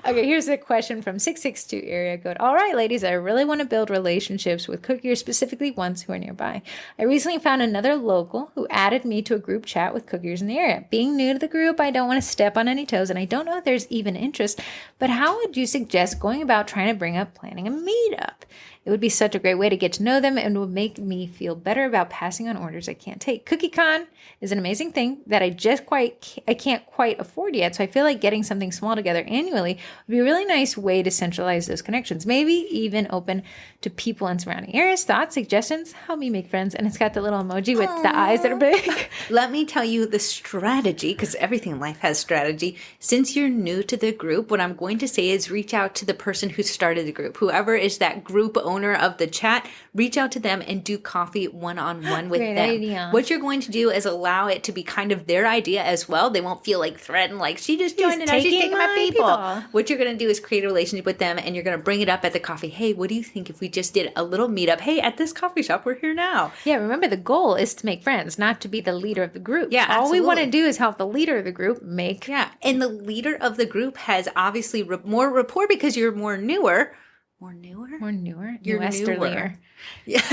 Okay, here's a question from 662 area code. All right, ladies, I really want to build relationships with cookiers, specifically ones who are nearby. I recently found another local who added me to a group chat with cookiers in the area. Being new to the group, I don't want to step on any toes, and I don't know if there's even interest, but how would you suggest going about trying to bring up planning a meetup? It would be such a great way to get to know them and would make me feel better about passing on orders I can't take. CookieCon is an amazing thing that I can't quite afford yet, so I feel like getting something small together annually would be a really nice way to centralize those connections. Maybe even open to people in surrounding areas. Thoughts, suggestions? Help me make friends. And it's got the little emoji with the eyes that are big. Let me tell you the strategy, because everything in life has strategy. Since you're new to the group, what I'm going to say is reach out to the person who started the group. Whoever is that group owner of the chat, reach out to them and do coffee one-on-one with Great them. idea. What you're going to do is allow it to be kind of their idea as well. They won't feel like threatened, like she just joined and now she's taking my people. What you're going to do is create a relationship with them, and you're going to bring it up at the coffee. Hey, what do you think if we just did a little meetup? Hey, at this coffee shop, we're here now. Yeah, remember the goal is to make friends, not to be the leader of the group. Yeah, all we want to absolutely. do is help the leader of the group make. Yeah, and the leader of the group has obviously more rapport because you're more newer. More newer? More newer. You're New newer. Esterlier. Yeah.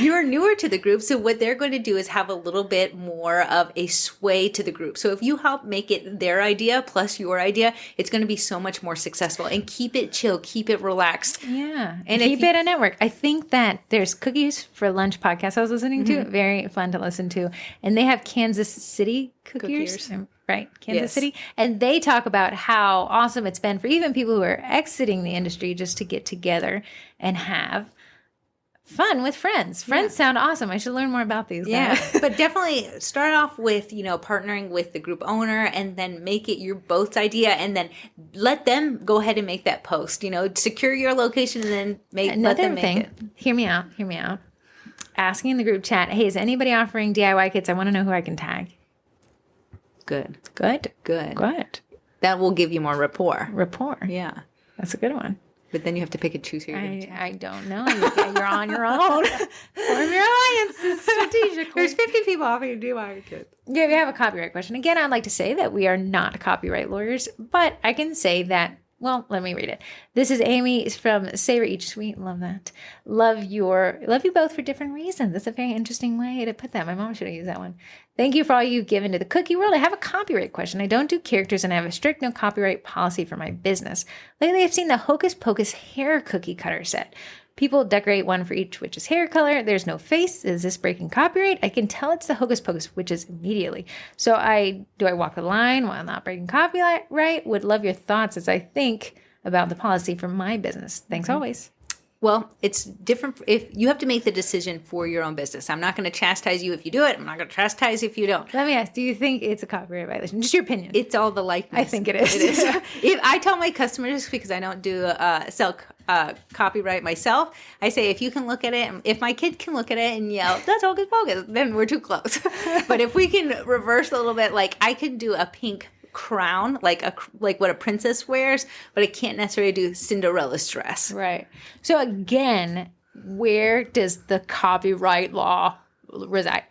You're newer to the group. So what they're going to do is have a little bit more of a sway to the group. So if you help make it their idea plus your idea, it's going to be so much more successful. And keep it chill, keep it relaxed. Yeah. And Keep if you- it a network. I think that there's Cookies for Lunch podcast I was listening to. Very fun to listen to. And they have Kansas City cookies. Right. Kansas Yes. City. And they talk about how awesome it's been for even people who are exiting the industry just to get together and have fun with friends. Friends sound awesome. I should learn more about these. Yeah, guys. but definitely start off with, partnering with the group owner and then make it your both's idea and then let them go ahead and make that post, secure your location and then let Another them make thing, it. hear me out. Asking in the group chat, hey, is anybody offering DIY kits? I want to know who I can tag. Good. Good. Good. That will give you more rapport. Yeah. That's a good one. But then you have to pick and choose who you're going to tag. I don't know. You're on your own. Form your alliances strategically. There's 50 people offering DIY kits. Yeah, we have a copyright question. Again, I'd like to say that we are not copyright lawyers, but I can say that, well, let me read it. This is Amy from Savor Each Sweet. Love that. Love you both for different reasons. That's a very interesting way to put that. My mom should have used that one. Thank you for all you've given to the cookie world. I have a copyright question. I don't do characters and I have a strict no copyright policy for my business. Lately, I've seen the Hocus Pocus hair cookie cutter set. People decorate one for each witch's hair color. There's no face. Is this breaking copyright? I can tell it's the Hocus Pocus witches immediately. So do I walk the line while not breaking copyright? Would love your thoughts as I think about the policy for my business. Thanks always. Well, it's different. If you have to make the decision for your own business, I'm not going to chastise you if you do it. I'm not going to chastise you if you don't. Let me ask, do you think it's a copyright violation? Just your opinion. It's all the likeness. I think it is. It is. If I tell my customers, because I don't do sell copyright myself, I say if you can look at it, if my kid can look at it and yell, "That's Hocus Pocus," then we're too close. But if we can reverse a little bit, like I can do a pink crown, like what a princess wears, but I can't necessarily do Cinderella's dress. Right. So again, where does the copyright law reside?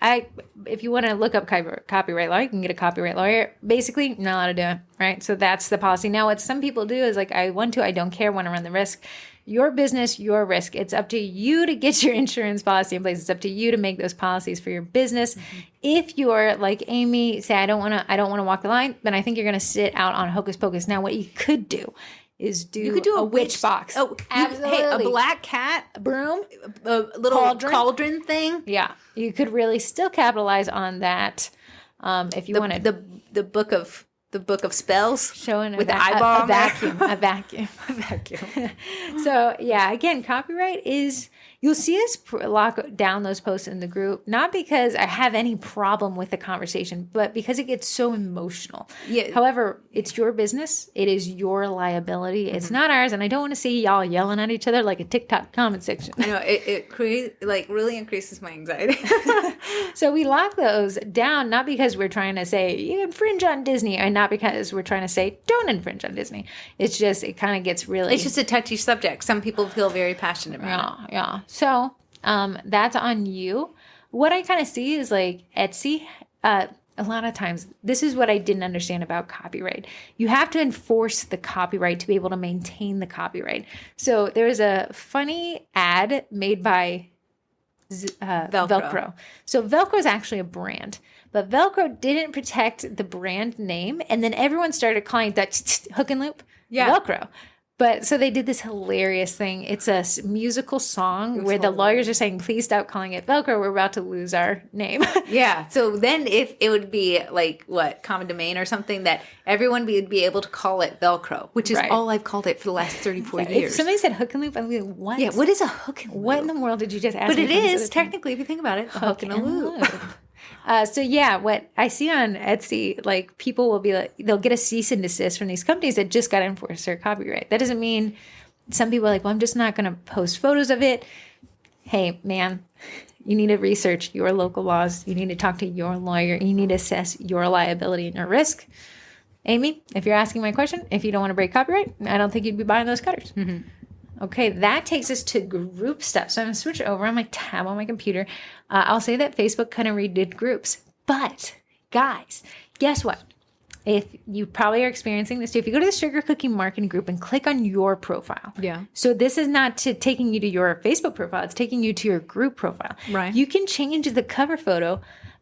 If you want to look up copyright law, you can get a copyright lawyer. Basically, you're not allowed to do it, right? So that's the policy. Now, what some people do is like, I don't care, want to run the risk. Your business, your risk. It's up to you to get your insurance policy in place. It's up to you to make those policies for your business. Mm-hmm. If you're like Amy, say I don't want to walk the line, then I think you're going to sit out on Hocus Pocus. Now, what you could do is you could do a witch box. Oh, absolutely! Hey, a black cat, a broom, a little cauldron thing. Yeah, you could really still capitalize on that if you wanted the book of spells, showing with the eyeball, a vacuum. So yeah, again, copyright is You'll see us lock down those posts in the group, not because I have any problem with the conversation, but because it gets so emotional. Yeah. However, it's your business. It is your liability. It's not ours. And I don't want to see y'all yelling at each other like a TikTok comment section. I know it creates really increases my anxiety. So we lock those down, not because we're trying to say you infringe on Disney, and not because we're trying to say don't infringe on Disney. It's just, it kind of gets really... It's just a touchy subject. Some people feel very passionate about it. Yeah. So that's on you. What I kind of see is like Etsy, a lot of times, this is what I didn't understand about copyright. You have to enforce the copyright to be able to maintain the copyright. So there's a funny ad made by Velcro. So Velcro is actually a brand, but Velcro didn't protect the brand name, and then everyone started calling that hook and loop Velcro. But so they did this hilarious thing. It's a musical song where the lawyers are saying, please stop calling it Velcro. We're about to lose our name. Yeah. So then if it would be like common domain or something, that everyone would be able to call it Velcro, which is all I've called it for the last 34 years. If somebody said hook and loop, I'd be like, what? Yeah. What is a hook and loop? What in the world did you just ask But me? it is technically, if you think about it, a hook and a loop. So yeah, what I see on Etsy, like people will be like, they'll get a cease and desist from these companies that just got to enforce their copyright. That doesn't mean some people are like, well, I'm just not going to post photos of it. Hey, man, you need to research your local laws. You need to talk to your lawyer. You need to assess your liability and your risk. Amy, if you're asking my question, if you don't want to break copyright, I don't think you'd be buying those cutters. Mm-hmm. Okay, that takes us to group stuff. So I'm going to switch over on my tab on my computer. I'll say that Facebook kind of redid groups. But, guys, guess what? If you probably are experiencing this too, if you go to the Sugar Cookie Marketing Group and click on your profile. Yeah. So this is not taking you to your Facebook profile. It's taking you to your group profile. Right. You can change the cover photo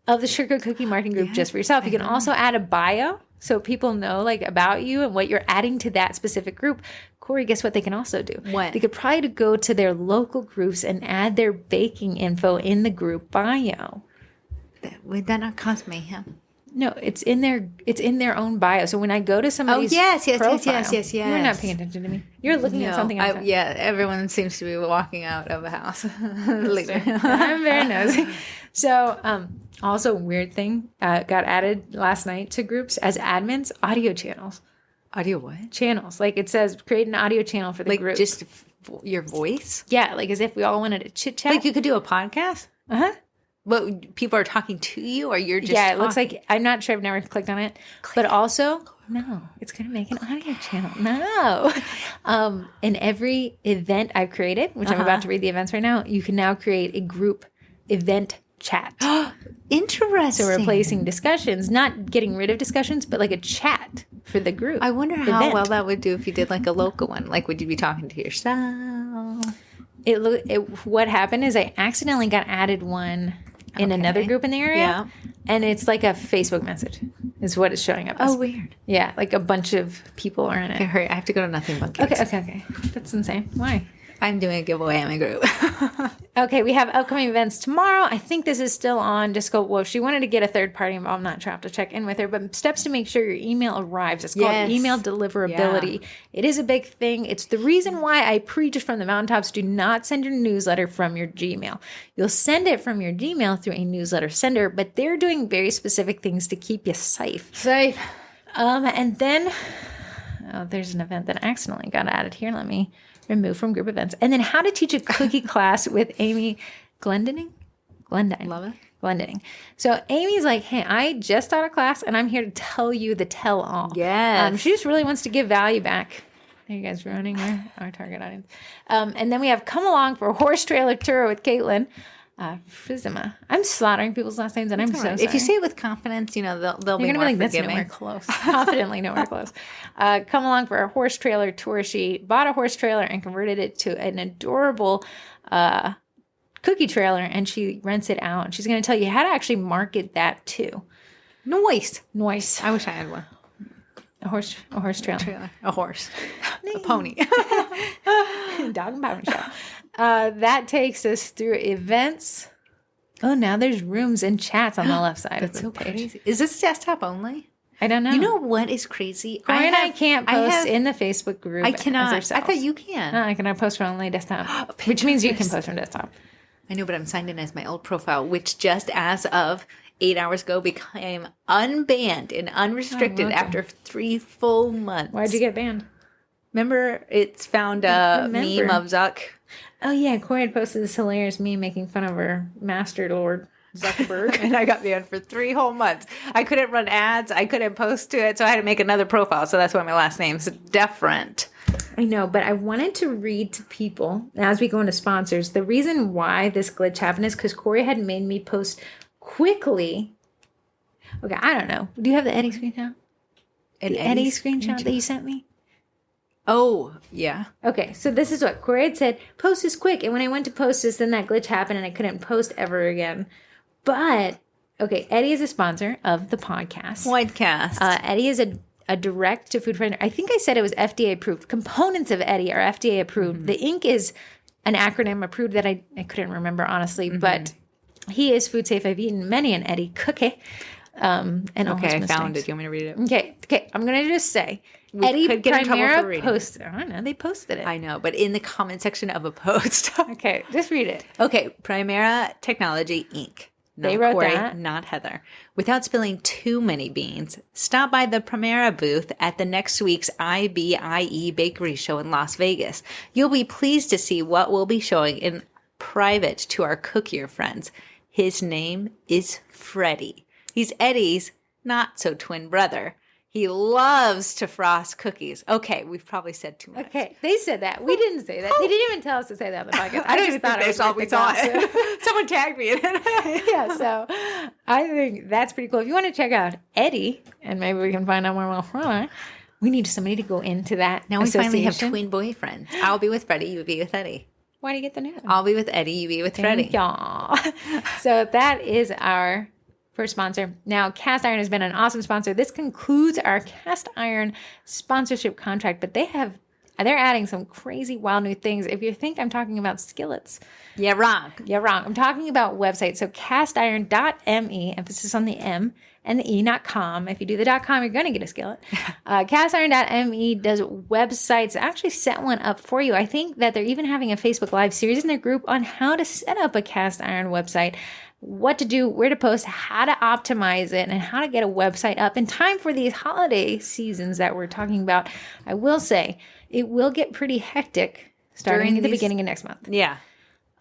of the Sugar Cookie Marketing Group just for yourself. You can also add a bio so people know like about you and what you're adding to that specific group. Corey, guess what they can also do? What? They could probably go to their local groups and add their baking info in the group bio. Would that not cost mayhem? No, it's in their own bio. So when I go to somebody's yes. You're not paying attention to me. You're looking at something else. Everyone seems to be walking out of a house later. I'm very nosy. So, also weird thing got added last night to groups as admins, audio channels. Audio what? Channels. Like it says, create an audio channel for the group. Just your voice? Yeah, like as if we all wanted to chit chat. Like you could do a podcast? Uh-huh. But people are talking to you, or you're just it looks like, I'm not sure, I've never clicked on it. But also, no, it's going to make an audio channel. No. In every event I've created, which I'm about to read the events right now, you can now create a group event chat. Interesting. So replacing discussions, not getting rid of discussions, but like a chat for the group. I wonder how well that would do if you did like a local one. Like, would you be talking to yourself? What happened is I accidentally got added one in another group in the area, and it's like a Facebook message is what it's showing up as. Oh, weird. Yeah, like a bunch of people are in it. Okay, hurry. I have to go to Nothing But Kids. Okay. That's insane. Why? I'm doing a giveaway in my group. Okay, we have upcoming events tomorrow. I think this is still on. Just go, well, if she wanted to get a third party involved, not sure, I have to check in with her. But steps to make sure your email arrives. It's called email deliverability. Yeah. It is a big thing. It's the reason why I preach from the mountaintops, do not send your newsletter from your Gmail. You'll send it from your Gmail through a newsletter sender, but they're doing very specific things to keep you safe. And then, there's an event that accidentally got added here. Let me remove from group events. And then how to teach a cookie class with Amy Glendinning. Love it. Glendinning. So Amy's like, hey, I just taught a class and I'm here to tell you the tell all. Yes. She just really wants to give value back. Are you guys ruining our target audience? And then we have come along for a horse trailer tour with Caitlin. Frizima. I'm slaughtering people's last names and I'm so sorry. If you say it with confidence, they'll be more like, that's nowhere close. Confidently nowhere close. Come along for a horse trailer tour. She bought a horse trailer and converted it to an adorable cookie trailer, and she rents it out. And she's going to tell you how to actually market that too. Nice. I wish I had one. A horse trailer. A horse. A pony. Dog and pony show. That takes us through events. Oh, now there's rooms and chats on the left side. That's so crazy. Is this desktop only? I don't know. You know what is crazy? Corey and I can't post in the Facebook group. I cannot. as I thought you can. I cannot post from only desktop, which means you can post from desktop. I know, but I'm signed in as my old profile, which just as of 8 hours ago became unbanned and unrestricted after 3 full months. Why'd you get banned? Remember, it's found a meme of Zuck. Oh, yeah. Corey had posted this hilarious meme making fun of her master lord, Zuckerberg. And I got banned for 3 whole months. I couldn't run ads. I couldn't post to it. So I had to make another profile. So that's why my last name's different. I know, but I wanted to read to people, as we go into sponsors, the reason why this glitch happened is because Corey had made me post quickly. Okay, I don't know. Do you have the Eddie screenshot? The Eddie screenshot that you sent me? Oh, yeah. Okay, so this is what Corey had said, post this quick. And when I went to post this, then that glitch happened and I couldn't post ever again. But, okay, Eddie is a sponsor of the podcast. Widecast. Eddie is a direct to food friend. I think I said it was FDA approved. Components of Eddie are FDA approved. Mm-hmm. The Inc. is an acronym approved that I couldn't remember, honestly. Mm-hmm. But he is food safe. I've eaten many an Eddie cookie. And okay, I found it. Do you want me to read it? Okay. I'm going to just say, we Eddie could get in trouble for reading posted. I don't know. They posted it. I know, but in the comment section of a post. Okay, just read it. Okay, Primera Technology Inc. They wrote Corey, that. Not Heather. Without spilling too many beans, stop by the Primera booth at the next week's IBIE Bakery Show in Las Vegas. You'll be pleased to see what we'll be showing in private to our cookier friends. His name is Freddie. He's Eddie's not-so-twin brother. He loves to frost cookies. Okay, we've probably said too much. Okay, they said that. We didn't say that. They didn't even tell us to say that on the podcast. I just thought they saw we saw it. Someone tagged me in it. Yeah, so I think that's pretty cool. If you want to check out Eddie, and maybe we can find out more about Freddie, we need somebody to go into that. Now we finally have twin boyfriends. I'll be with Freddie, you'll be with Eddie. Why do you get the name? I'll be with Eddie, you be with Freddie. Y'all. So that is our first sponsor. Now, Cast Iron has been an awesome sponsor. This concludes our Cast Iron sponsorship contract, but they're adding some crazy wild new things. If you think I'm talking about skillets, you're wrong. You're wrong. I'm talking about websites. So castiron.me, emphasis on the M and the E, not com. If you do the .com, you're going to get a skillet. Castiron.me does websites. I actually set one up for you. I think that they're even having a Facebook Live series in their group on how to set up a Cast Iron website, what to do, where to post, how to optimize it, and how to get a website up in time for these holiday seasons that we're talking about. I will say it will get pretty hectic starting at the beginning of next month. Yeah.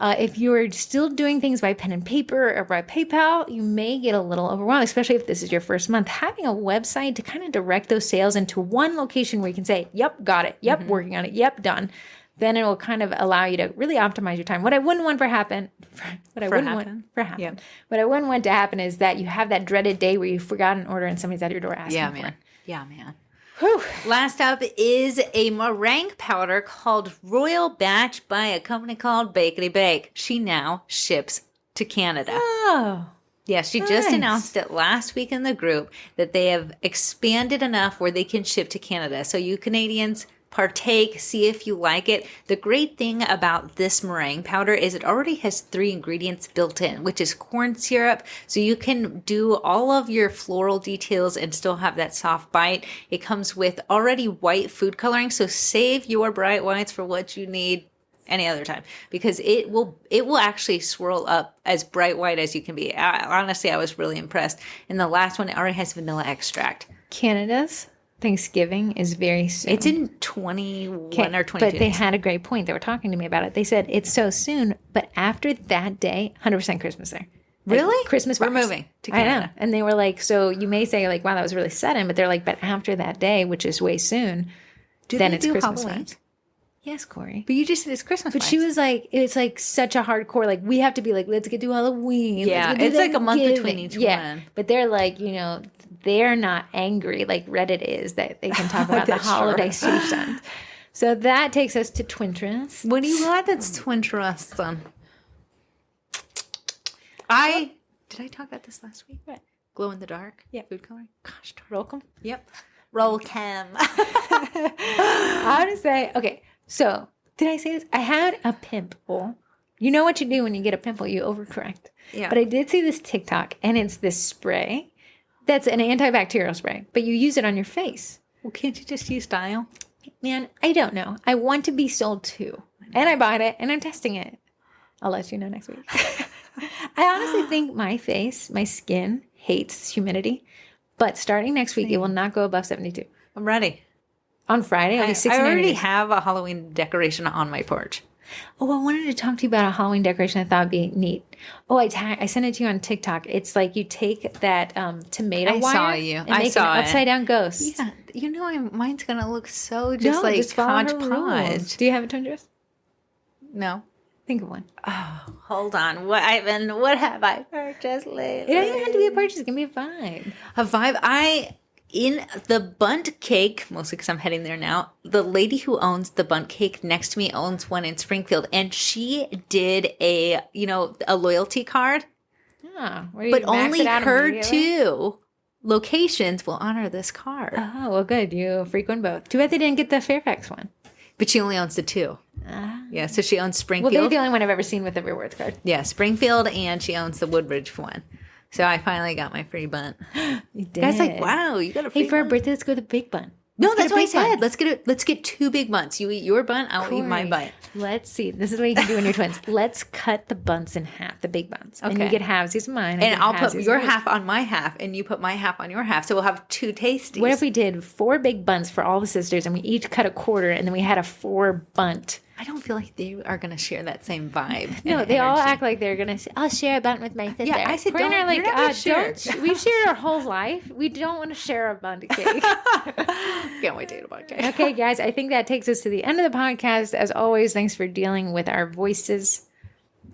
If you're still doing things by pen and paper or by PayPal, you may get a little overwhelmed, especially if this is your first month. Having a website to kind of direct those sales into one location where you can say, yep, got it. Yep, working on it. Yep, done. Then it will kind of allow you to really optimize your time. What I wouldn't want What I wouldn't want to happen is that you have that dreaded day where you forgot an order and somebody's at your door asking for it. Yeah, man. Whew. Last up is a meringue powder called Royal Batch by a company called Bakety Bake. She now ships to Canada. Oh. Yeah, she just announced it last week in the group that they have expanded enough where they can ship to Canada. So you Canadians, partake, see if you like it. The great thing about this meringue powder is it already has 3 ingredients built in, which is corn syrup. So you can do all of your floral details and still have that soft bite. It comes with already white food coloring. So save your bright whites for what you need any other time, because it will actually swirl up as bright white as you can be. Honestly, I was really impressed. And the last one, it already has vanilla extract. Canada's Thanksgiving is very soon. It's in 21 or 22. But they had a great point. They were talking to me about it. They said it's so soon, but after that day, 100% Christmas there. Really? Like, Christmas vibes. We're moving to Canada. I know. And they were like, so you may say like, wow, that was really sudden, but they're like, but after that day, which is way soon, then it's Christmas Halloween? vibes. Yes, Corey. But you just said it's Christmas But vibes. she was like, it's like such a hardcore, like we have to be like, let's get to Halloween. Yeah, it's like a month between each one. But they're like, you know, they're not angry like Reddit is that they can talk about the holiday season. So that takes us to Twinterest. What do you got that's Twinterest on? Did I talk about this last week? What? Glow in the dark? Yeah. Food coloring? Gosh, Rollcam? Yep. Rollcam. I would say, okay, so did I say this? I had a pimple. You know what you do when you get a pimple? You overcorrect. Yeah. But I did see this TikTok, and it's this spray That's an antibacterial spray, but you use it on your face. Well, can't you just use Dial? Man, I don't know. I want to be sold to. And I bought it and I'm testing it. I'll let you know next week. I honestly think my face, my skin hates humidity, but starting next week, it will not go above 72. I'm ready. On Friday, it'll be 69 I already degrees. have a Halloween decoration on my porch. Oh, I wanted to talk to you about a Halloween decoration I thought would be neat. Oh, I sent it to you on TikTok. It's like you take that tomato I wire saw you. and I make saw an it. upside down ghost. Yeah, you know, mine's going to look so just No, like follow her rules. hodgepodge. Do you have a Tundra? No. Think of one. Oh, hold on. What have I purchased lately? It doesn't even have to be a purchase. It can be a vibe. A vibe. In the Bunt Cake, mostly because I'm heading there now, the lady who owns the Bunt Cake next to me owns one in Springfield, and she did a loyalty card, Oh, where you but max only it out her immediately? 2 locations will honor this card. Oh, well, good. You frequent both. Too bad they didn't get the Fairfax one. But she only owns the 2. Yeah, so she owns Well, Springfield. they're the only one I've ever seen with a rewards card. Yeah, Springfield, and she owns the Woodbridge one. So I finally got my free bunt. You did. Guys, like, wow, you got a free Hey, for our bunt. birthday, let's go with a big bun. No, Let's that's get a what I big bun. said. Let's get 2 big bunts. You eat your bunt, I'll eat my Corey, bunt. Let's see. This is what you can do when you're twins. Let's cut the buns in half, the big buns. And you Okay. get halvesies of mine. And I'll put your half on my half, and you put my half on your half. So we'll have 2 tasties. What if we did 4 big buns for all the sisters and we each cut a quarter and then we had a 4 bunt? I don't feel like they are going to share that same vibe. No, and they all energy. act like they're going to, I'll share a bunt with my sister. Yeah, I said, Corinne don't- are like, you're not gonna share. don't. We've shared our whole life. We don't want to share a bunt cake. Can't wait to eat a bunt cake. Okay, guys, I think that takes us to the end of the podcast. As always, thanks for dealing with our voices.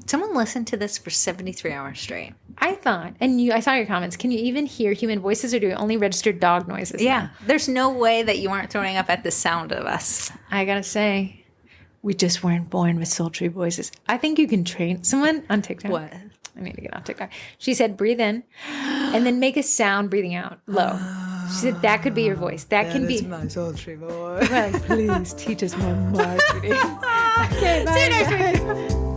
Someone listened to this for 73 hours straight. I thought, and I saw your comments. Can you even hear human voices, or do we only register dog noises? Yeah, there's no way that you aren't throwing up at the sound of us. I gotta say, we just weren't born with sultry voices. I think you can train someone on TikTok. What? I need to get on TikTok. She said, breathe in and then make a sound breathing out low. She said, that could be your voice. That can be. my sultry voice. Well, please teach us more marketing. Okay, bye. See you next week.